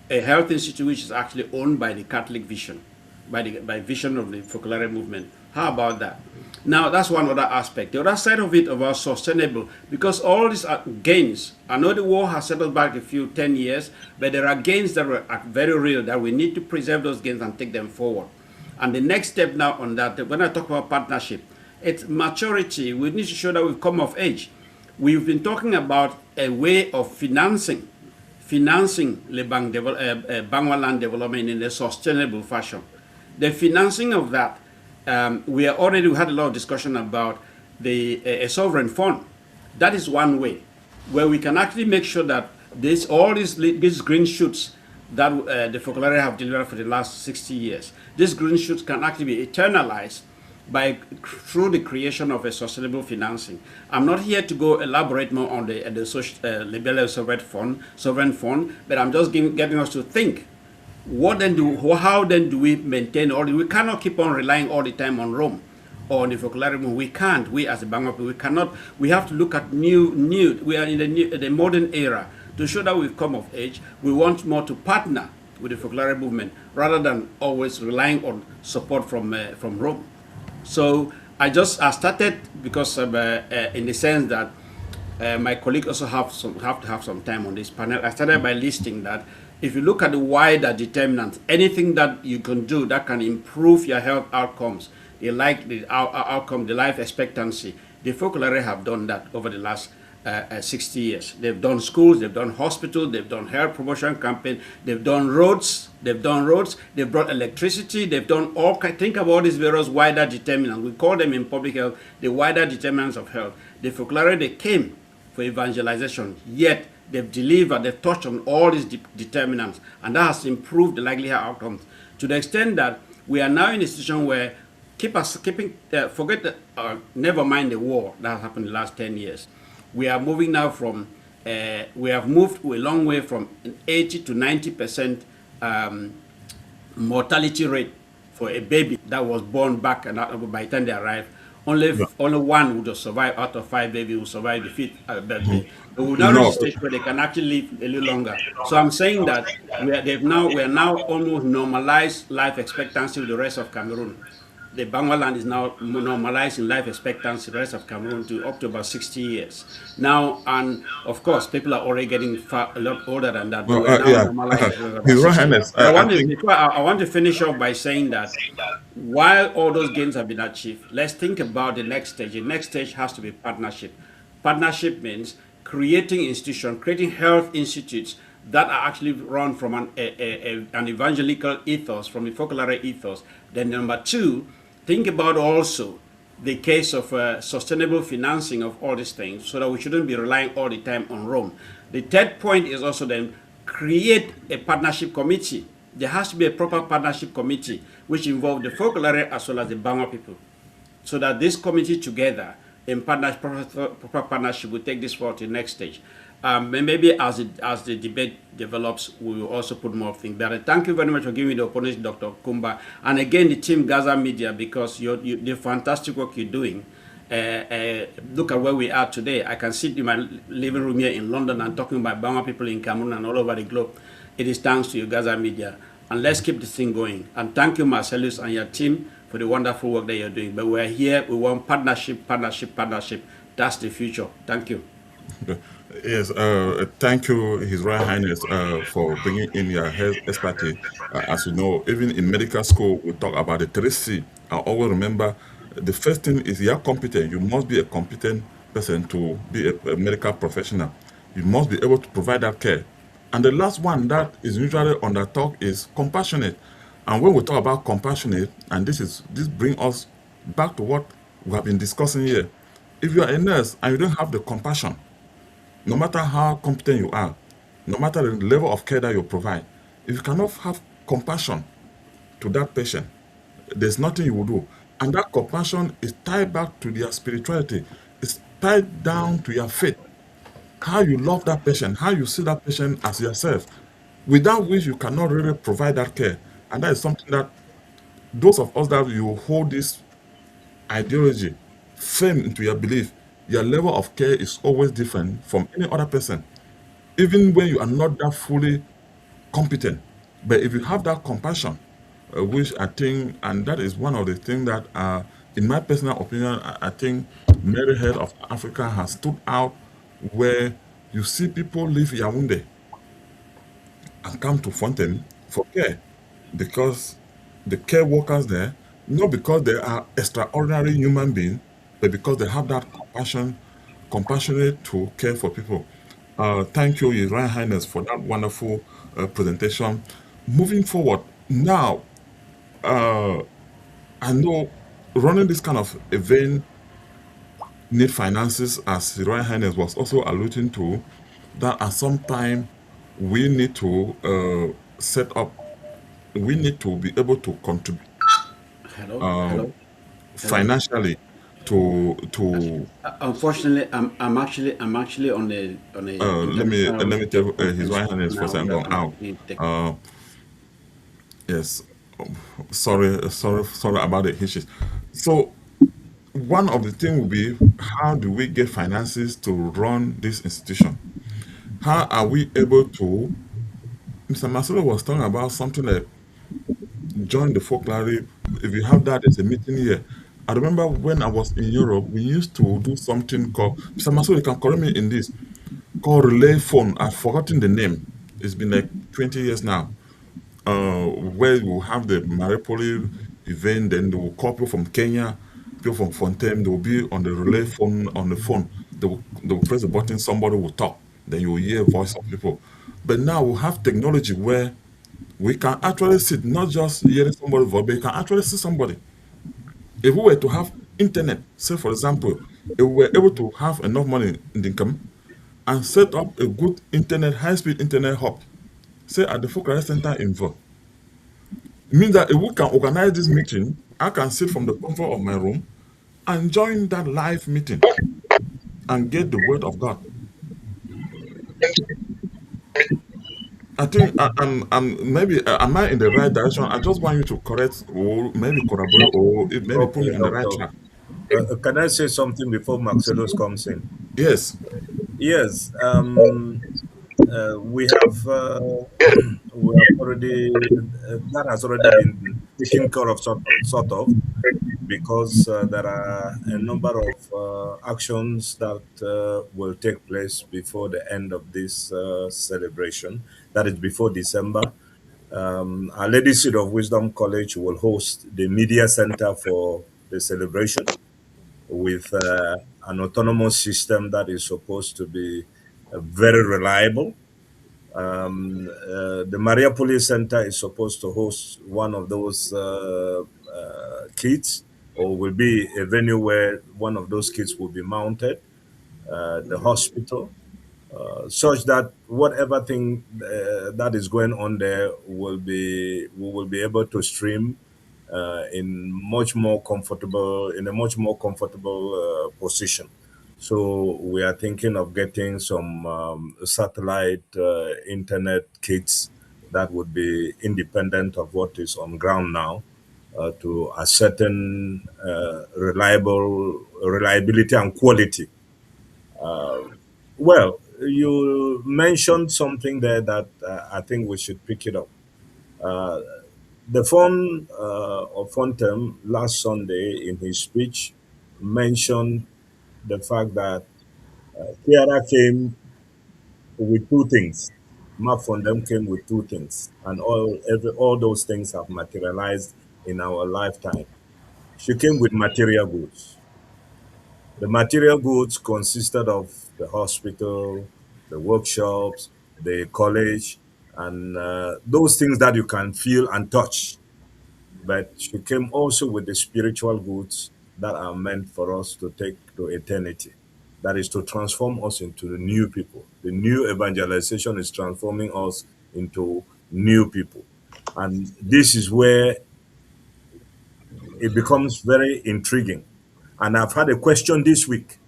which is actually owned by the Catholic vision, by vision of the Focolare movement. How about that? Now, that's one other aspect. The other side of it about sustainable, because all these are gains. I know the war has settled back 10 years, but there are gains that are very real that we need to preserve those gains and take them forward. And the next step now on that, when I talk about partnership, it's maturity. We need to show that we've come of age. We've been talking about a way of financing Bangwa land development in a sustainable fashion. The financing of that, we had a lot of discussion about a sovereign fund. That is one way where we can actually make sure that all these green shoots that the Focolare have delivered for the last 60 years, these green shoots can actually be eternalized through the creation of a sustainable financing. I'm not here to go elaborate more on the liberal sovereign fund, but I'm just getting us to think. How then do we maintain, or we cannot keep on relying all the time on Rome or on the Focolare movement? We can't. We as a Bangla people, we cannot. We have to look at new. We are in the modern era. To show that we've come of age, we want more to partner with the Focolare movement rather than always relying on support from Rome. So I started because in the sense that my colleagues also have to have some time on this panel. I started by listing that if you look at the wider determinants, anything that you can do that can improve your health outcomes, the outcome, the life expectancy, the Focolare have done that over the last 60 years. They've done schools, they've done hospitals, they've done health promotion campaign, they've done roads, they've brought electricity, they've done all. Think about these various wider determinants. We call them in public health the wider determinants of health. The Focolare, they came for evangelization, yet they've delivered, they've touched on all these determinants, and that has improved the likelihood outcomes to the extent that we are now in a situation where never mind the war that has happened in the last 10 years. We are moving now from, we have moved a long way from an 80 to 90% mortality rate for a baby that was born back, and by the time they arrive, only one would survive out of 5 babies will survive the 5th birthday. But we've now reached a stage where they can actually live a little longer. So I'm saying that we are now almost normalized life expectancy with the rest of Cameroon. The Banglaland is now normalizing life expectancy, the rest of Cameroon, to up to about 60 years. Now, and of course, people are already getting a lot older than that. But we're now normalizing His Royal Highness, I want to finish off by saying that while all those gains have been achieved, let's think about the next stage. The next stage has to be partnership. Partnership means creating institutions, creating health institutes that are actually run from an evangelical ethos, from the Focolare ethos. Then number 2, think about also the case of sustainable financing of all these things, so that we shouldn't be relying all the time on Rome. The third point is also then create a partnership committee. There has to be a proper partnership committee which involves the Focolare as well as the Bangla people, so that this committee together in proper partnership will take this forward to the next stage. Maybe as the debate develops, we will also put more things. But thank you very much for giving me the opportunity, Dr. Kumba, and again the team Gaza Media, because the fantastic work you're doing. Look at where we are today. I can sit in my living room here in London and talking about Bangla people in Cameroon and all over the globe. It is thanks to you, Gaza Media, and let's keep this thing going. And thank you, Marcellus, and your team for the wonderful work that you're doing. But we're here. We want partnership. That's the future. Thank you. Yes, thank you, His Royal Highness, for bringing in your health expertise. As you know, even in medical school, we talk about the 3C. I always remember the first thing is you're competent. You must be a competent person to be a medical professional. You must be able to provide that care. And the last one that is usually on the talk is compassionate. And when we talk about compassionate, and this brings us back to what we have been discussing here. If you are a nurse and you don't have the compassion, no matter how competent you are, no matter the level of care that you provide, if you cannot have compassion to that patient, there's nothing you will do. And that compassion is tied back to their spirituality. It's tied down to your faith. How you love that patient, how you see that patient as yourself, without which you cannot really provide that care. And that is something that those of us that you hold this ideology firm into your belief, your level of care is always different from any other person, even when you are not that fully competent. But if you have that compassion, which I think, and that is one of the things that, in my personal opinion, I think Mary Health of Africa has stood out, where you see people leave Yaoundé and come to Fontem for care, because the care workers there, not because they are extraordinary human beings, but because they have that compassionate to care for people. Thank you, Your Royal Highness, for that wonderful presentation. Moving forward, now, I know running this kind of event need finances, as Your Royal Highness was also alluding to, that at some time we need to set up, we need to be able to contribute. Hello. financially to Unfortunately, I'm actually on a let international me tell his conference right hand is for now saying that gone I'm out. actually taking. Uh, yes, sorry about the hitches. So one of the things will be, how do we get finances to run this institution? How are we able to? Mr. Masolo was talking about something like join the Focolare. If you have that as a meeting here, I remember when I was in Europe, we used to do something called, Mr. Masolo, you can correct me in this, called relay phone. I've forgotten the name. It's been like 20 years now. Where we'll have the Maripoli event, then they will call people from Kenya, people from Fontem, they will be on the relay phone, on the phone. They will press the button, somebody will talk, then you will hear voice of people. But now we have technology where we can actually see, not just hearing somebody's voice, but you can actually see somebody. If we were to have internet, say for example, if we were able to have enough money in the income and set up a good internet, high-speed internet hub, say at the Focolare Center in Vo, it means that if we can organize this meeting, I can sit from the comfort of my room and join that live meeting and get the word of God. I think maybe am I in the right direction? I just want you to correct or maybe collaborate or maybe put Okay, me on the right doctor. track. Can I say something before Marcelos comes in? Yes. Yes. We have we have already that has already been taken care of, sort of, because there are a number of actions that will take place before the end of this celebration. That is before December. Our Lady Seed of Wisdom College will host the media center for the celebration with an autonomous system that is supposed to be very reliable. The Maria Police Center is supposed to host one of those kits, or will be a venue where one of those kits will be mounted. The hospital, such that whatever thing that is going on there we will be able to stream in a much more comfortable position. So we are thinking of getting some satellite internet kits that would be independent of what is on ground now, to a certain reliability and quality. Well, you mentioned something there that I think we should pick it up. Uh, the fund of Fontem last Sunday in his speech mentioned the fact that Kiara came with two things. Map Fontem came with two things, and all those things have materialized in our lifetime. She came with material goods. The material goods consisted of the hospital, the workshops, the college, and those things that you can feel and touch. But she came also with the spiritual goods that are meant for us to take to eternity. That is to transform us into the new people. The new evangelization is transforming us into new people. And this is where it becomes very intriguing. And I've had a question this week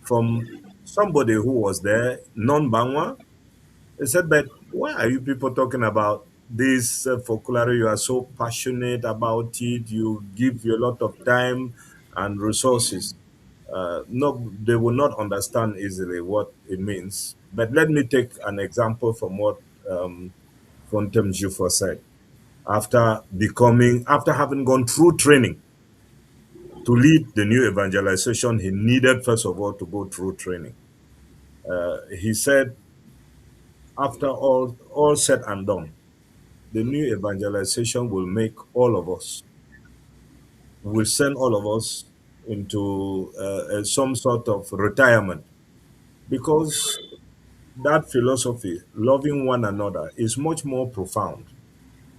from somebody who was there, non Bangwa. They said, but why are you people talking about this Focolare? You are so passionate about it. You give you a lot of time and resources. No, they will not understand easily what it means. But let me take an example from what Fontem Jufor said. After having gone through training to lead the new evangelization, he needed first of all to go through training. He said, after all said and done, the new evangelization will make all of us, will send all of us into some sort of retirement, because that philosophy, loving one another, is much more profound.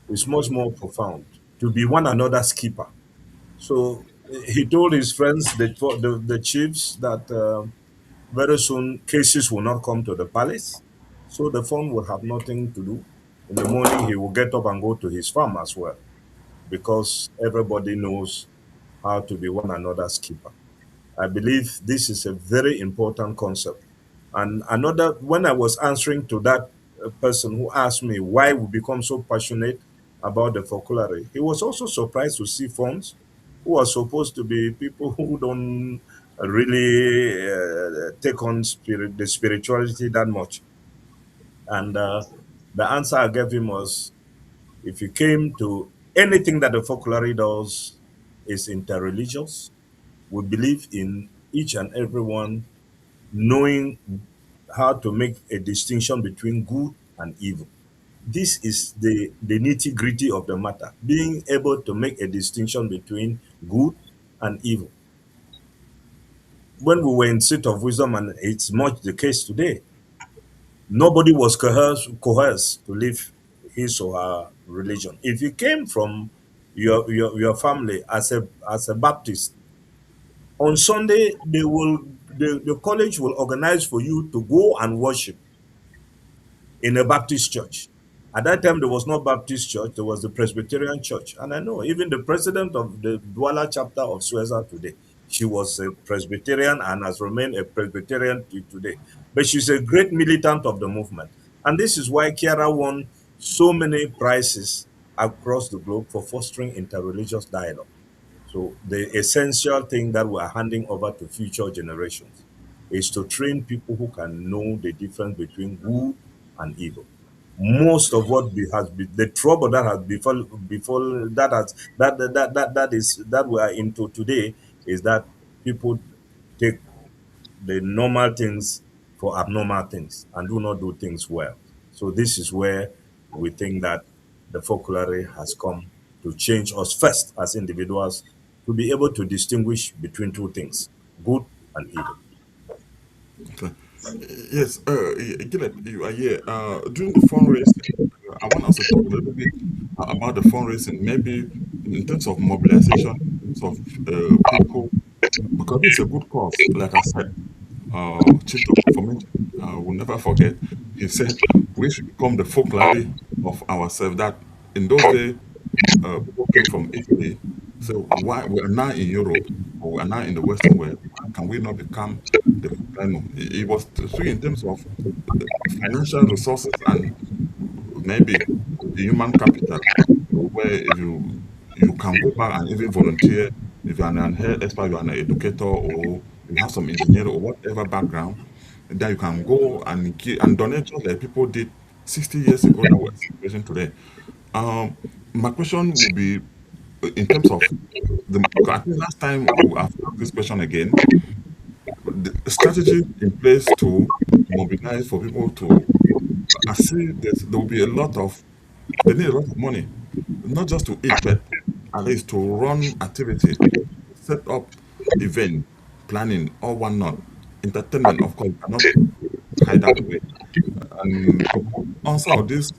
It's much more profound to be one another's keeper. So he told his friends, the chiefs, that very soon cases will not come to the palace. So the phone will have nothing to do. In the morning, he will get up and go to his farm as well, because everybody knows how to be one another's keeper. I believe this is a very important concept. And another, when I was answering to that person who asked me why we become so passionate about the Focolare, he was also surprised to see forms who are supposed to be people who don't really take on the spirituality that much. And the answer I gave him was, if you came to anything that the Focolare does is interreligious, we believe in each and every one knowing how to make a distinction between good and evil. This is the nitty gritty of the matter, being able to make a distinction between good and evil. When we were in Seat of Wisdom, and it's much the case today, nobody was coerced to live his or her religion. If you came from your family as a Baptist, on Sunday the college will organize for you to go and worship in a Baptist church. At that time, there was no Baptist church, there was the Presbyterian church. And I know even the president of the Douala chapter of Sueza today, she was a Presbyterian and has remained a Presbyterian till today. But she's a great militant of the movement. And this is why Kiara won so many prizes across the globe for fostering interreligious dialogue. So the essential thing that we are handing over to future generations is to train people who can know the difference between good and evil. Most of what has been the trouble that has before that has that we are into today is that people take the normal things for abnormal things and do not do things well. So this is where we think that the Focolare has come to change us first as individuals to be able to distinguish between two things, good and evil. Okay. Yes, Gillett, you are here. During the fundraising, I want us to talk a little bit about the fundraising, maybe in terms of mobilization, in terms of people, because it's a good cause. Like I said, Chief Doctor Formation will never forget. He said we should become the folklore of ourselves. That in those days, people came from Italy. So why we are now in Europe or we are now in the Western world? Why can we not become the folklore? It was speaking in terms of financial resources and maybe the human capital, where if you can go back and even volunteer, if you are an health expert, you are an educator, or you have some engineer or whatever background, then you can go and give and donate just like people did 60 years ago that we're celebrating today. Um, my question will be in terms of the. I think last time we asked this question again. The strategy in place to mobilize for people to. I see there will be a lot of they need a lot of money, not just to eat, but at least to run activity, set up event, planning, or whatnot. Entertainment, of course, you cannot hide that away. And to answer all this,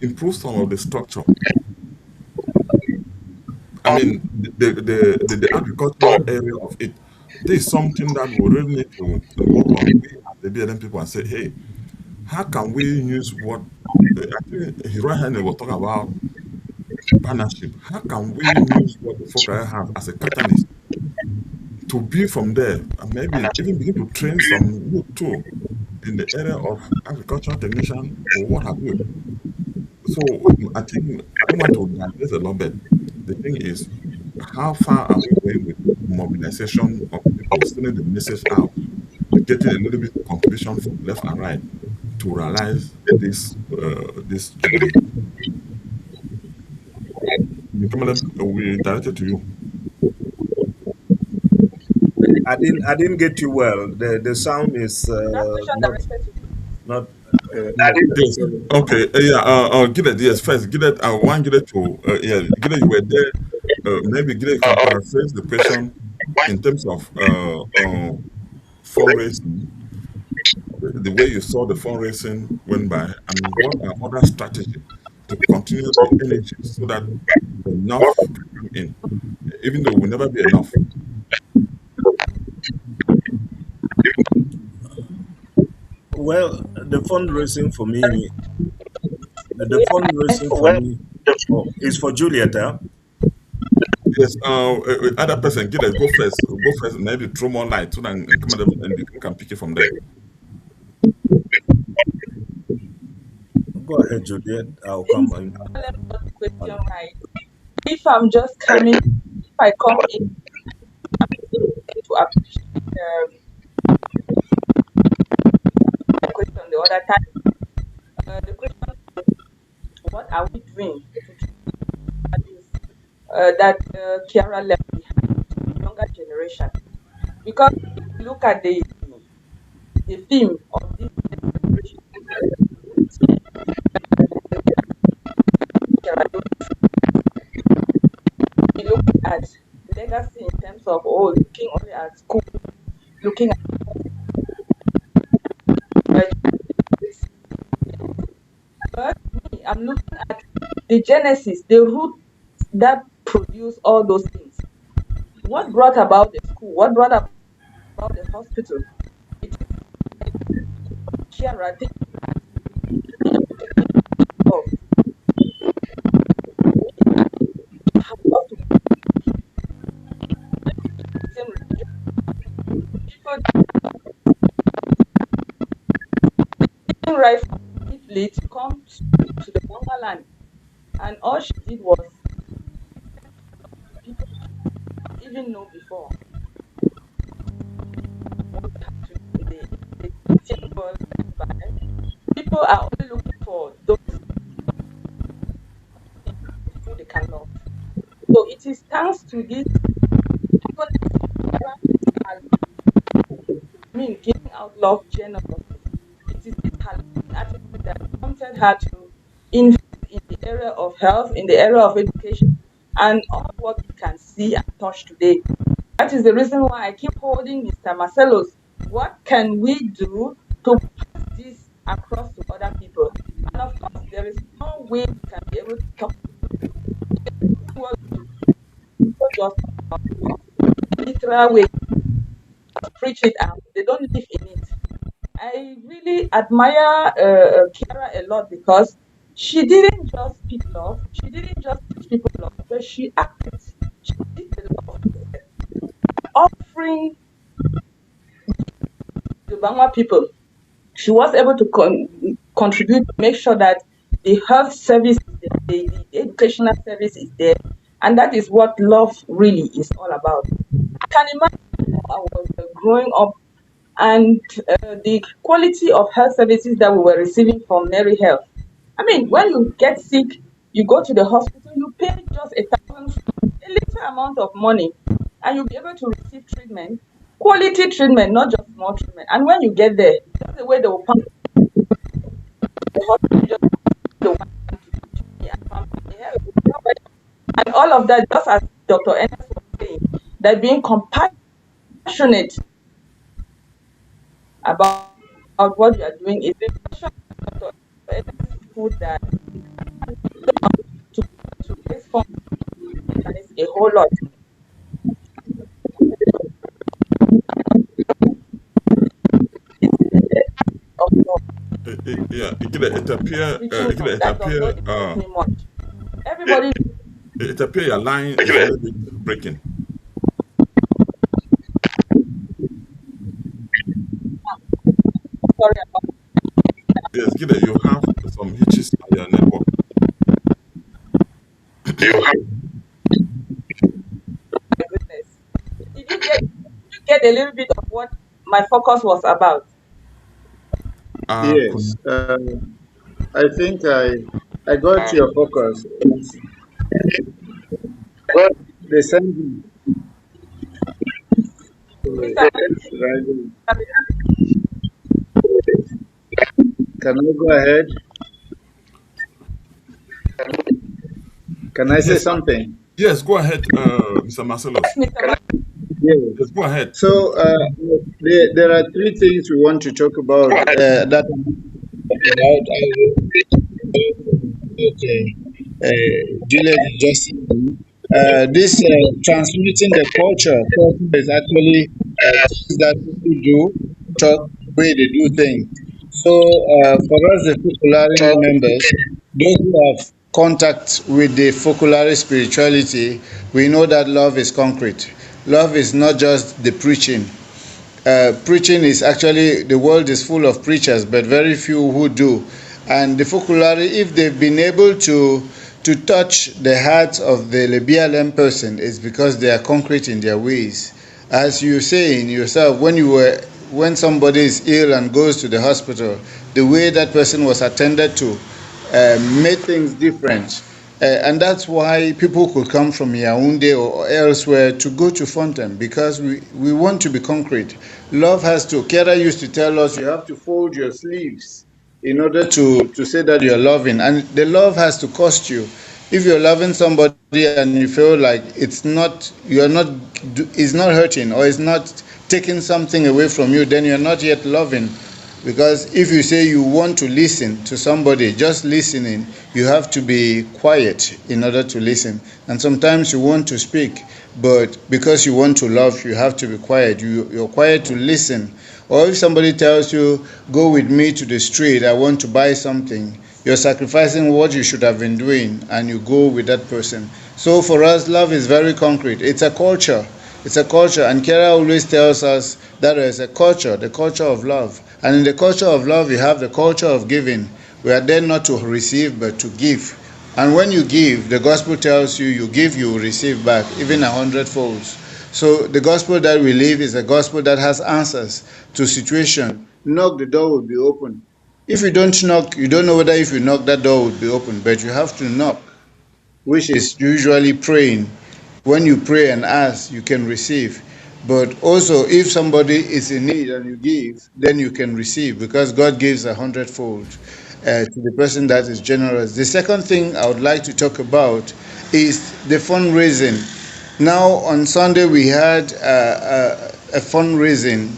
improve some of the structure. I mean, the agricultural area of it. This is something that we really need to work on. We as the BLM people and say, hey, how can we use what I think Hiroy Hane was talking about partnership. How can we use what the folk I have as a catalyst to be from there and maybe even begin to train some youth too in the area of agricultural technician or what have you? So I think I don't want to digress a lot, but the thing is, how far are we going with mobilization of people, sending the message out, getting a little bit of contribution from left and right to realize this jubilee? We directed to you. I didn't get you well. The sound is That question not directed to not Yes. Okay. Yeah. Gillet. Yes. First, Gillet. I want Gillet to. Yeah. Gillet, you were there. Maybe Gillet can paraphrase the question in terms of fundraising, the way you saw the fundraising went by, and what are other strategies to continue the energy so that enough can come in, even though it will never be enough. well. The fundraising for me, oh, is for Juliet. Huh? Yes, other person, get it, go first. Go first, maybe throw more light so that and you can pick it from there. Go ahead, Juliet. I'll come in. Let me put the question right. If I'm just coming, if I come in to appreciate the question the other time, the question is, what are we doing to that Kiara left behind to the younger generation? Because if you look at the theme of this celebration, we look at legacy in terms of looking only at school, looking at but me, I'm looking at the genesis, the root that produced all those things. What brought about the school? What brought about the hospital? It is Kiara of people didn't rise deeply to come to the Bonga land, and all she did was people didn't even know before. People are only looking for those who they can love. So it is thanks to this giving out love generously. It is this attitude that prompted her to invest in the area of health, in the area of education, and all what we can see and touch today. That is the reason why I keep holding Mr. Marcelo's. What can we do to pass this across to other people? And of course, there is no way we can be able to talk just literal way, preach it out. They don't live in it. I really admire Kiara a lot because she didn't just speak love, she didn't just teach people love, but she acted. She did the love, offering the Bangla people. She was able to contribute to make sure that the health service, the educational service is there, and that is what love really is all about. I can imagine I was growing up and the quality of health services that we were receiving from Mary Health. I mean, when you get sick, you go to the hospital, you pay just a little amount of money, and you'll be able to receive treatment, quality treatment, not just small treatment. And when you get there, that's the way they will pump the hospital, just the one and pump the health. And all of that, just as Dr. Ennis was saying, that being compassionate about what you are doing is the food that to raise funds a whole lot. Yeah, it appear. Everybody. It appear your line is a little bit breaking. Sorry about that. Yes, Gide, you have some hitches on your network. My goodness. Did you get a little bit of what my focus was about? Yes, I think I got your focus. The same. Can I go ahead? Can I say something? Yes, go ahead, Mr. Marcelo. Yes, go ahead. So there are three things we want to talk about that Juliet just this transmitting the culture is actually that people do talk the way they do things. So for us, the Focolare members, those who have contact with the Focolare spirituality, we know that love is concrete. Love is not just the preaching. Preaching is actually, the world is full of preachers, but very few who do. And the Focolare, if they've been able to touch the heart of the BLM person, is because they are concrete in their ways. As you say in yourself, when somebody is ill and goes to the hospital, the way that person was attended to made things different. And that's why people could come from Yaoundé or elsewhere to go to Fontem, because we want to be concrete. Love has to, Kera used to tell us, you have to fold your sleeves in order to say that you're loving. And the love has to cost you. If you're loving somebody and you feel like it's not hurting or it's not taking something away from you, then you're not yet loving. Because if you say you want to listen to somebody, just listening, you have to be quiet in order to listen. And sometimes you want to speak, but because you want to love, you have to be quiet. You're quiet to listen. Or if somebody tells you, go with me to the street, I want to buy something, you're sacrificing what you should have been doing, and you go with that person. So for us, love is very concrete. It's a culture. It's a culture. And Kera always tells us that there is a culture, the culture of love. And in the culture of love, you have the culture of giving. We are there not to receive, but to give. And when you give, the gospel tells you, you give, you will receive back, even 100-fold. So the gospel that we live is a gospel that has answers to situations. Knock, the door will be open. If you don't knock, you don't know whether if you knock, that door will be open, but you have to knock, which is usually praying. When you pray and ask, you can receive. But also, if somebody is in need and you give, then you can receive, because God gives 100-fold to the person that is generous. The second thing I would like to talk about is the fundraising. Now, on Sunday, we had a fundraising.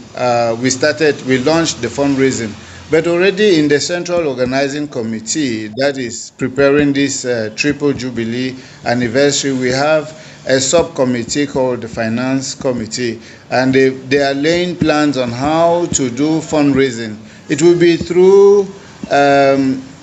We launched the fundraising. But already in the Central Organizing Committee that is preparing this Triple Jubilee anniversary, we have a subcommittee called the Finance Committee, and they are laying plans on how to do fundraising. It will be through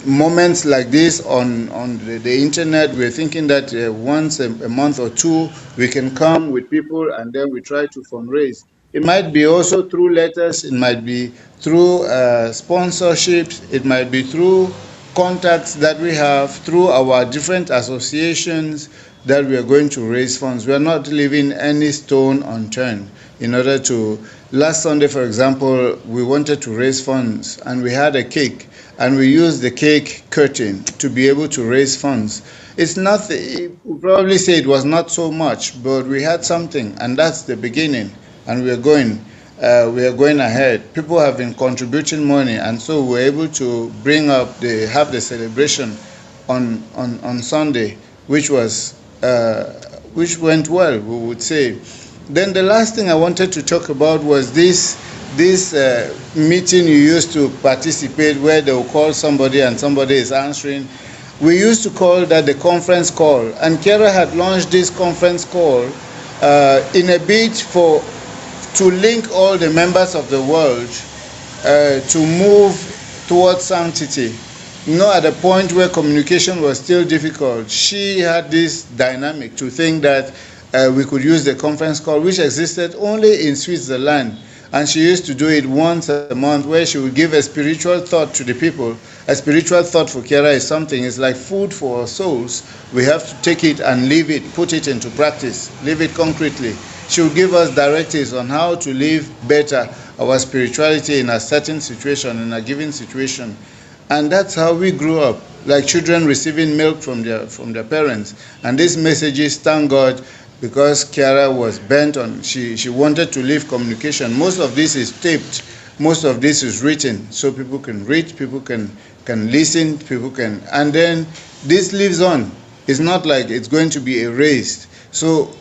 moments like this on the internet. We're thinking that once a month or two, we can come with people and then we try to fundraise. It might be also through letters, it might be through sponsorships, it might be through contacts that we have, through our different associations that we are going to raise funds. We are not leaving any stone unturned in order to. Last Sunday, for example, we wanted to raise funds and we had a cake, and we used the cake curtain to be able to raise funds. It's not, we probably say it was not so much, but we had something, and that's the beginning, and we are going ahead. People have been contributing money, and so we're able to have the celebration on Sunday, which went well, we would say. Then the last thing I wanted to talk about was this meeting you used to participate, where they will call somebody and somebody is answering. We used to call that the conference call, and Kera had launched this conference call in a bid to link all the members of the world to move towards sanctity. At the point where communication was still difficult, she had this dynamic to think that we could use the conference call, which existed only in Switzerland. And she used to do it once a month, where she would give a spiritual thought to the people. A spiritual thought for Kera is something, it's like food for our souls. We have to take it and live it, put it into practice, live it concretely. She would give us directives on how to live better our spirituality in a certain situation, in a given situation. And that's how we grew up, like children receiving milk from their parents. And these messages, thank God, because Kera was bent on, she wanted to leave communication. Most of this is taped, most of this is written, so people can read, people can listen, and then this lives on. It's not like it's going to be erased. So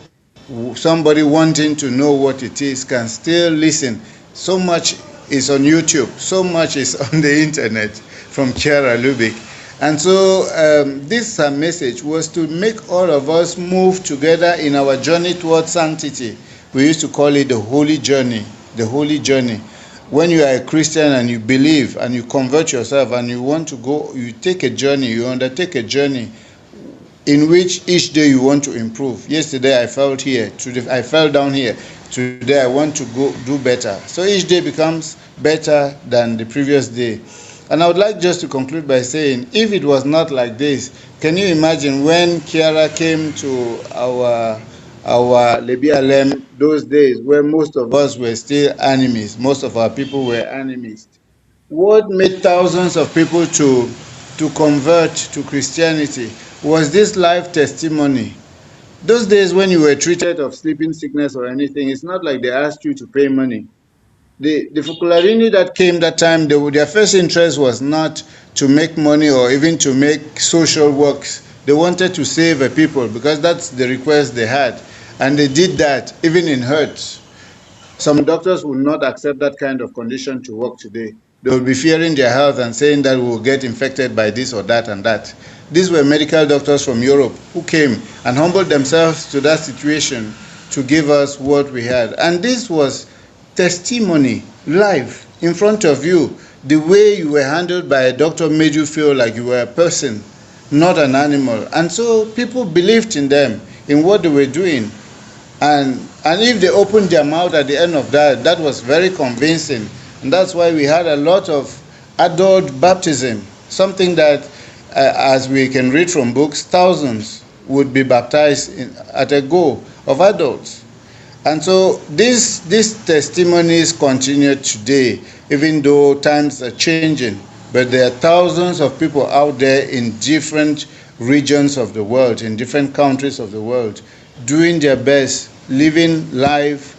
somebody wanting to know what it is can still listen. So much is on YouTube, so much is on the internet from Kera Lubick. And so this message was to make all of us move together in our journey towards sanctity. We used to call it the holy journey, the holy journey. When you are a Christian and you believe and you convert yourself and you want to go, you take a journey, you undertake a journey in which each day you want to improve. Yesterday I fell here, today I fell down here. Today I want to go do better. So each day becomes better than the previous day. And I would like just to conclude by saying, if it was not like this, can you imagine when Kiara came to our Lebialem, those days where most of us were still enemies, most of our people were enemies? What made thousands of people to convert to Christianity was this life testimony. Those days when you were treated of sleeping sickness or anything, it's not like they asked you to pay money. The Focolarini that came that time, their first interest was not to make money or even to make social works. They wanted to save the people because that's the request they had. And they did that even in hurts. Some doctors will not accept that kind of condition to work today. They will be fearing their health and saying that we will get infected by this or that and that. These were medical doctors from Europe who came and humbled themselves to that situation to give us what we had. And this was testimony, live, in front of you. The way you were handled by a doctor made you feel like you were a person, not an animal. And so people believed in them, in what they were doing. And if they opened their mouth at the end of that, that was very convincing. And that's why we had a lot of adult baptism, something that, as we can read from books, thousands would be baptized at a go of adults. And so these testimonies continue today, even though times are changing. But there are thousands of people out there in different regions of the world, in different countries of the world, doing their best, living life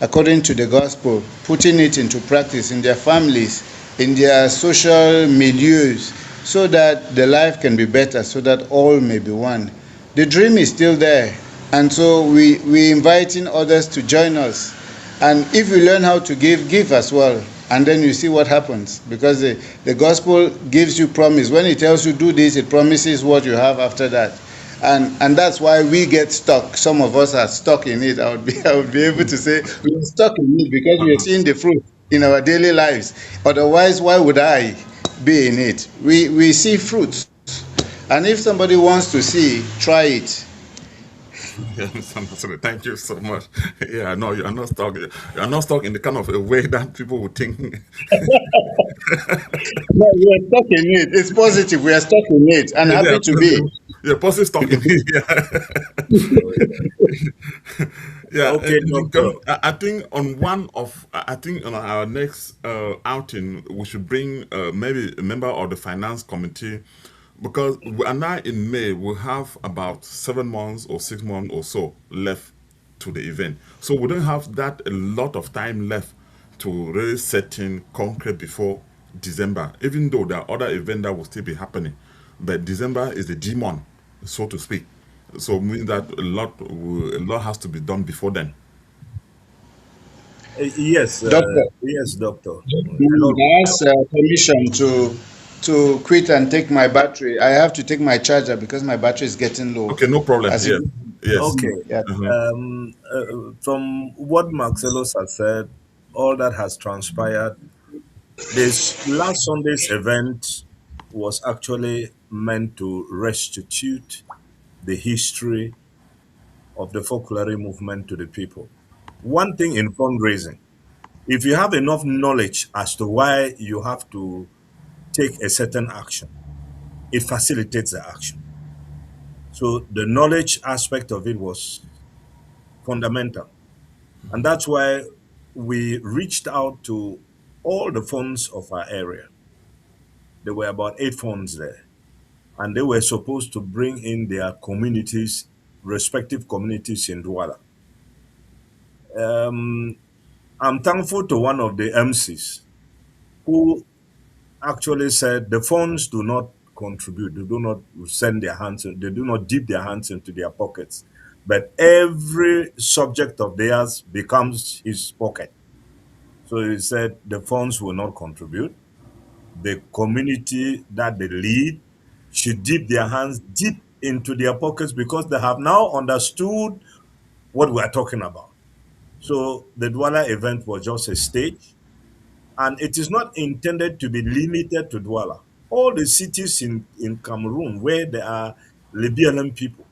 according to the gospel, putting it into practice in their families, in their social milieus, so that the life can be better, so that all may be one. The dream is still there, and so we're inviting others to join us. And if you learn how to give as well, and then you see what happens, because the gospel gives you promise. When it tells you do this, it promises what you have after that. And that's why we get stuck. Some of us are stuck in it. I would be able to say we're stuck in it because we are seeing the fruit in our daily lives. Otherwise, why would I be in it? We see fruits. And if somebody wants to see, try it. Yeah, Mr. Ambassador, thank you so much. Yeah, no, you are not stuck. You are not stuck in the kind of a way that people would think. No, we are stuck in it. It's positive. We are stuck in it and Yeah, happy to be. yeah, possibly stuck in it. Yeah. Yeah, Okay, doctor. I think I think on our next outing we should bring maybe a member of the finance committee, because we are now in May. We'll have about 7 months or 6 months or so left to the event, so we don't have that a lot of time left to really set in concrete before December. Even though there are other events that will still be happening, but December is the D month, so to speak. So means that a lot has to be done before then. Yes, Doctor, yes, doctor. Hello. I ask permission to quit and take my battery. I have to take my charger because my battery is getting low. Okay, no problem. As Yes, you yes. Okay. yeah. From what Marcelos has said, all that has transpired. This last Sunday's event was actually meant to restitute the history of the Focolare movement to the people. One thing in fundraising, if you have enough knowledge as to why you have to take a certain action, it facilitates the action. So the knowledge aspect of it was fundamental. And that's why we reached out to all the funds of our area. There were about 8 funds there. And they were supposed to bring in their communities, respective communities in Douala. Um, I'm thankful to one of the MCs who actually said the funds do not contribute, they do not send their hands, they do not dip their hands into their pockets, but every subject of theirs becomes his pocket. So he said the funds will not contribute. The community that they lead should dip their hands deep into their pockets because they have now understood what we are talking about. So the Douala event was just a stage, and it is not intended to be limited to Douala. All the cities in Cameroon where there are Libyan people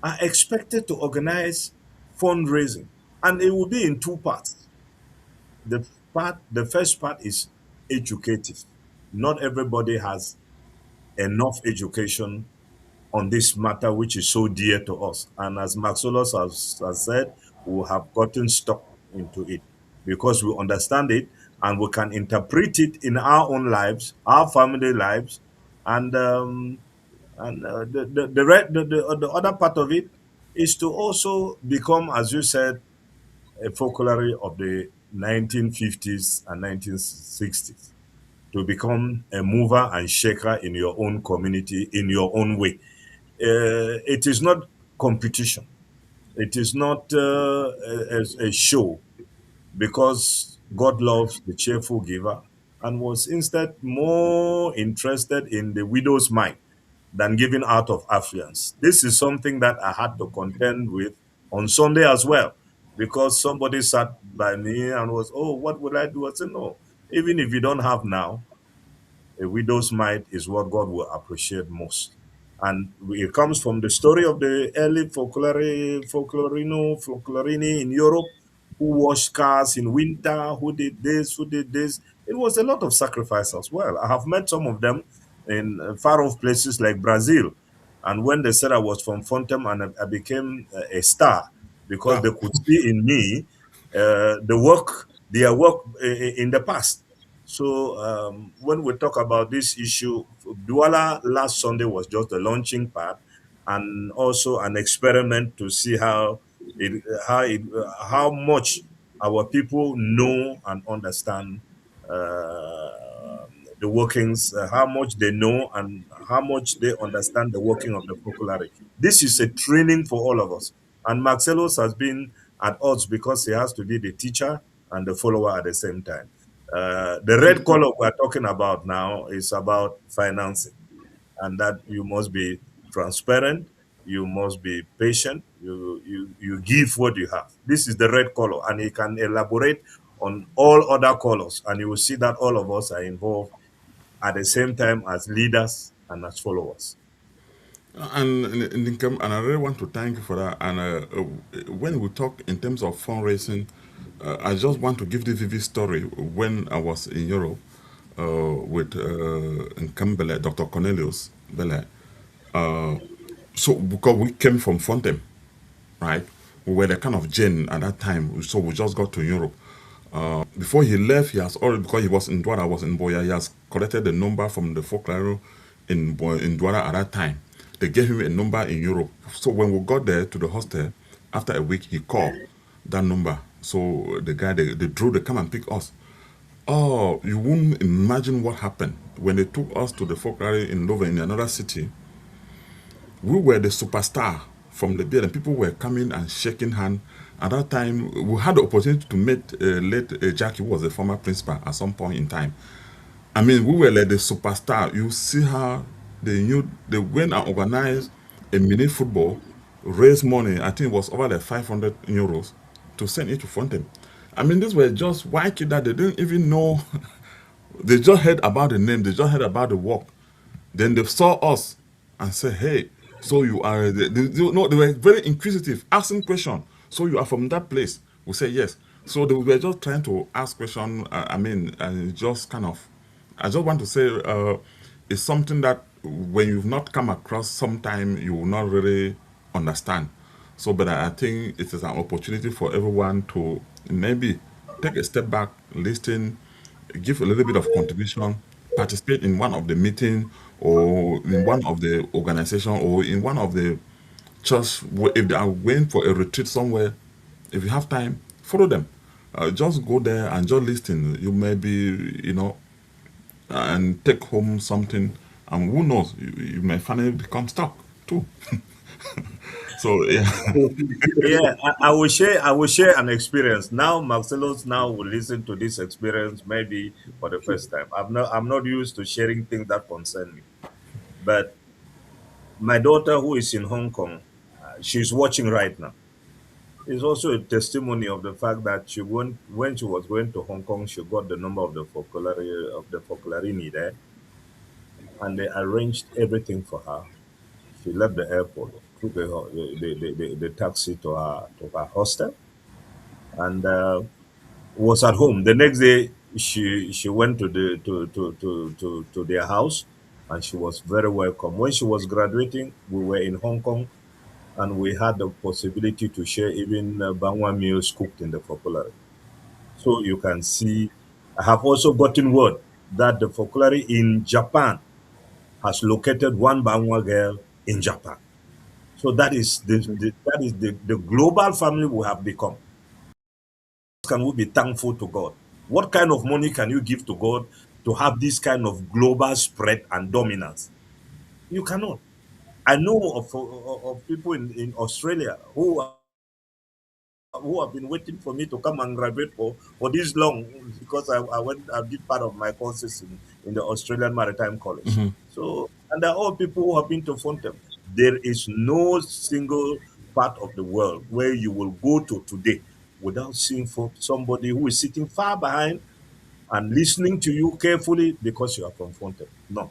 are expected to organize fundraising, and it will be in two parts. The first part is educative. Not everybody has enough education on this matter, which is so dear to us. And as Maxolos has said, we have gotten stuck into it because we understand it and we can interpret it in our own lives, our family lives, and the other part of it is to also become, as you said, a focolare of the 1950s and 1960s, to become a mover and shaker in your own community in your own way. It is not competition. It is not a show, because God loves the cheerful giver and was instead more interested in the widow's mite than giving out of affluence. This is something that I had to contend with on Sunday as well, because somebody sat by me and was, oh, what will I do? I said, no, even if you don't have now, a widow's mite is what God will appreciate most. And it comes from the story of the early folklorini in Europe, who washed cars in winter, who did this, who did this. It was a lot of sacrifice as well. I have met some of them in far off places like Brazil. And when they said I was from Fontem and I became a star, because Ah, they could see in me their work in the past. So when we talk about this issue, Douala last Sunday was just the launching part, and also an experiment to see how much our people know and understand the workings, how much they know and how much they understand the working of the Focolare. This is a training for all of us. And Marcelos has been at odds because he has to be the teacher and the follower at the same time. The red color we're talking about now is about financing, and that you must be transparent, you must be patient, you give what you have. This is the red color, and you can elaborate on all other colors, and you will see that all of us are involved at the same time as leaders and as followers. and I really want to thank you for that. And when we talk in terms of fundraising, I just want to give the vivid story. When I was in Europe with Nkambele, Dr. Cornelius Bele, so because we came from Fontem, right? We were the kind of gen at that time, so we just got to Europe. Before he left, he has already, because he was in Douala, I was in Boya, he has collected the number from the Focolare in Douala at that time. They gave him a number in Europe. So when we got there to the hostel, after a week, he called that number. So the guy, they drew, they come and pick us. Oh, you wouldn't imagine what happened when they took us to the Focolare in Leuven, in another city. We were the superstar from the building. People were coming and shaking hand. At that time, we had the opportunity to meet late Jackie, who was the former principal at some point in time. I mean, we were like the superstar. You see how they went and organized a mini football, raise money. I think it was over the 500 euros to send it to Fontem. I mean, these were just white kids that they didn't even know. They just heard about the name, they just heard about the work. Then they saw us and said, hey, so you are, no, they were very inquisitive, asking questions. So you are from that place? We say yes. So they were just trying to ask questions. I mean, and just kind of, I just want to say it's something that when you've not come across, sometime you will not really understand. So, but I think it is an opportunity for everyone to maybe take a step back, listen, give a little bit of contribution, participate in one of the meeting or in one of the organization or in one of the church. If they are going for a retreat somewhere, if you have time, follow them. Just go there and just listen. You may be, and take home something, and who knows, you may finally become stuck too. So yeah. Yeah, I will share an experience. Now Marcelos now will listen to this experience maybe for the first time. I'm not used to sharing things that concern me. But my daughter, who is in Hong Kong, she's watching right now. It's also a testimony of the fact that she went when she was going to Hong Kong, she got the number of the Focolarini there, and they arranged everything for her. She left the airport, took the taxi to her hostel, and was at home. The next day, she went to their house, and she was very welcome. When she was graduating, we were in Hong Kong, and we had the possibility to share even Bangwa meals cooked in the Focolare. So you can see, I have also gotten word that the Focolare in Japan has located one Bangwa girl in Japan. So that is the global family we have become. Can we be thankful to God? What kind of money can you give to God to have this kind of global spread and dominance? You cannot. I know of people in Australia who have been waiting for me to come and graduate for this long, because I did part of my courses in the Australian Maritime College. Mm-hmm. So, and they're all people who have been to Fontem. There is no single part of the world where you will go to today without seeing for somebody who is sitting far behind and listening to you carefully because you are from Fontem. No,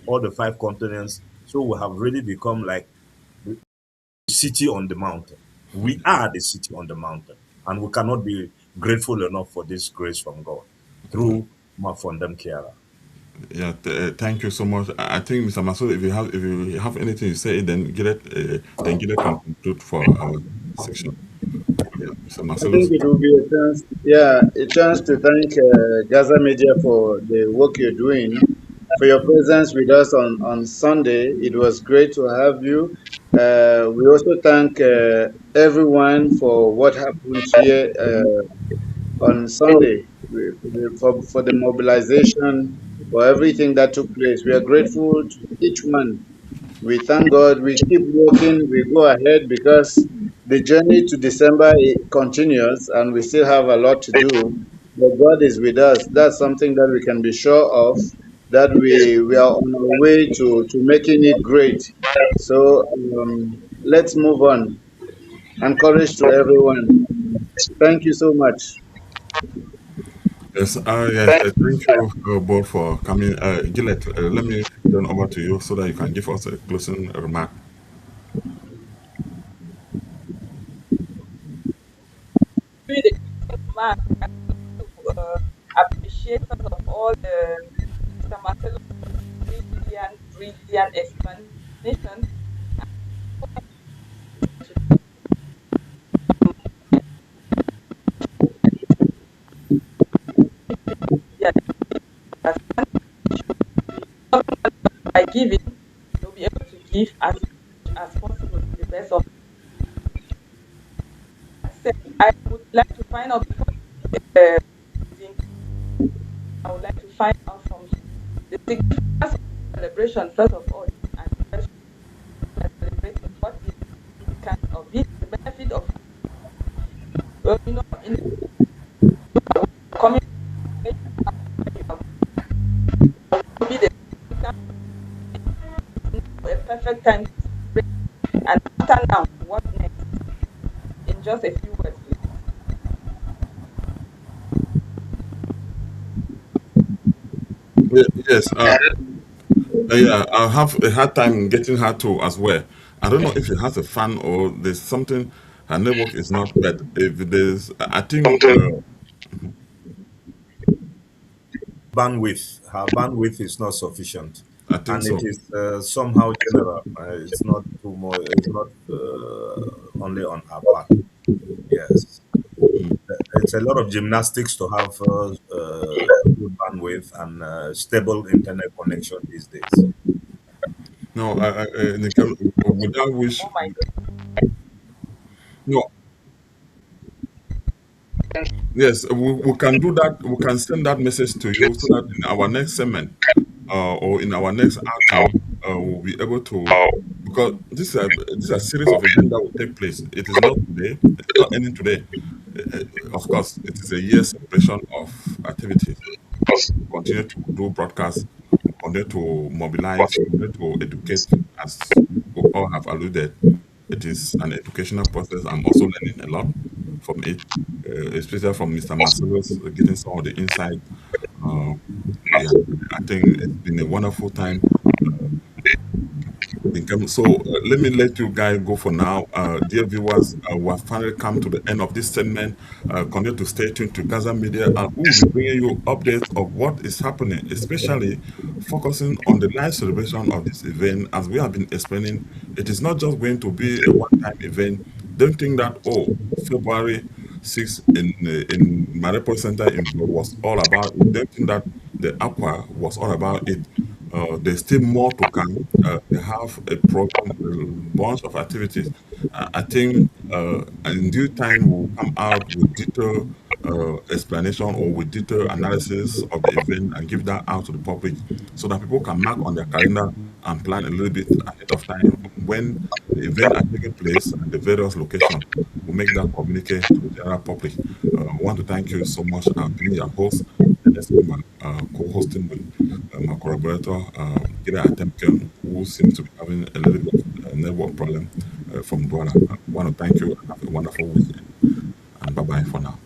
all the five continents. So we have really become like city on the mountain. We are the city on the mountain, and we cannot be grateful enough for this grace from God through Mafondam Kiara. Yeah, thank you so much. I think, Mr. Masoud, if you have anything to say, then Gillette can conclude for section. Yeah, Mr. I think Marcellus. it will be a chance, yeah, a chance to thank Gaza Media for the work you're doing, for your presence with us on Sunday. It was great to have you. We also thank everyone for what happened here on Sunday, for the mobilization, for everything that took place. We are grateful to each one. We thank God. We keep working. We go ahead because the journey to December continues, and we still have a lot to do. But God is with us. That's something that we can be sure of. That we are on our way to making it great. So let's move on. Encourage to everyone. Thank you so much. Yes, thank you both for coming. Gillette, let me turn over to you so that you can give us a closing remark. Really, man, to appreciate first of all Mr. Marcelo's brilliant explanation. Yeah, by giving, you'll be able to give as much as possible to the best of. I would like to find out before uh, I would like to find out from you the significance of celebration first of all, and celebrating what is kind of this, the benefit of in coming will be the a perfect time to celebrate. And after now, what next? In just a few words, please. Yes, yeah, I have a hard time getting her to as well. I don't know if she has a fan or there's something. Her network is not, but if there's, I think, Her bandwidth is not sufficient, I think and it so. is somehow general. It's not too more. It's not only on her part. Yes, it's a lot of gymnastics to have good bandwidth and stable internet connection these days. No, without which, Oh my no, yes, we can do that. We can send that message to you so that in our next segment or in our next outcome, we'll be able to, because this is a series of events that will take place. It is not today. It's not ending today. Of course, it is a year celebration of activities. Continue to do broadcasts, continue to mobilize, continue to educate, as we all have alluded. It is an educational process. I'm also learning a lot from it, especially from Mr. Marcellus, getting some of the insight. Uh, yeah, I think it's been a wonderful time. So let me let you guys go for now. Dear viewers, we have finally come to the end of this segment. Continue to stay tuned to Gaza Media, and we will be bringing you updates of what is happening, especially focusing on the live celebration of this event. As we have been explaining, it is not just going to be a one-time event. Don't think that, oh, February 6th in Mariupol Center in Blood was all about it. Don't think that the Aqua was all about it. There's still more to come. They have a program, a bunch of activities. I think in due time we'll come out with detailed explanation or with detailed analysis of the event and give that out to the public so that people can mark on their calendar and plan a little bit ahead of time when the event are taking place and the various locations. We'll make that communicate to the general public. I want to thank you so much. I've been your host, Ernest Kumba, co-hosting with my collaborator, Gira Atemken, who seems to be having a little bit of a network problem from Douala. I want to thank you and have a wonderful weekend. And bye-bye for now.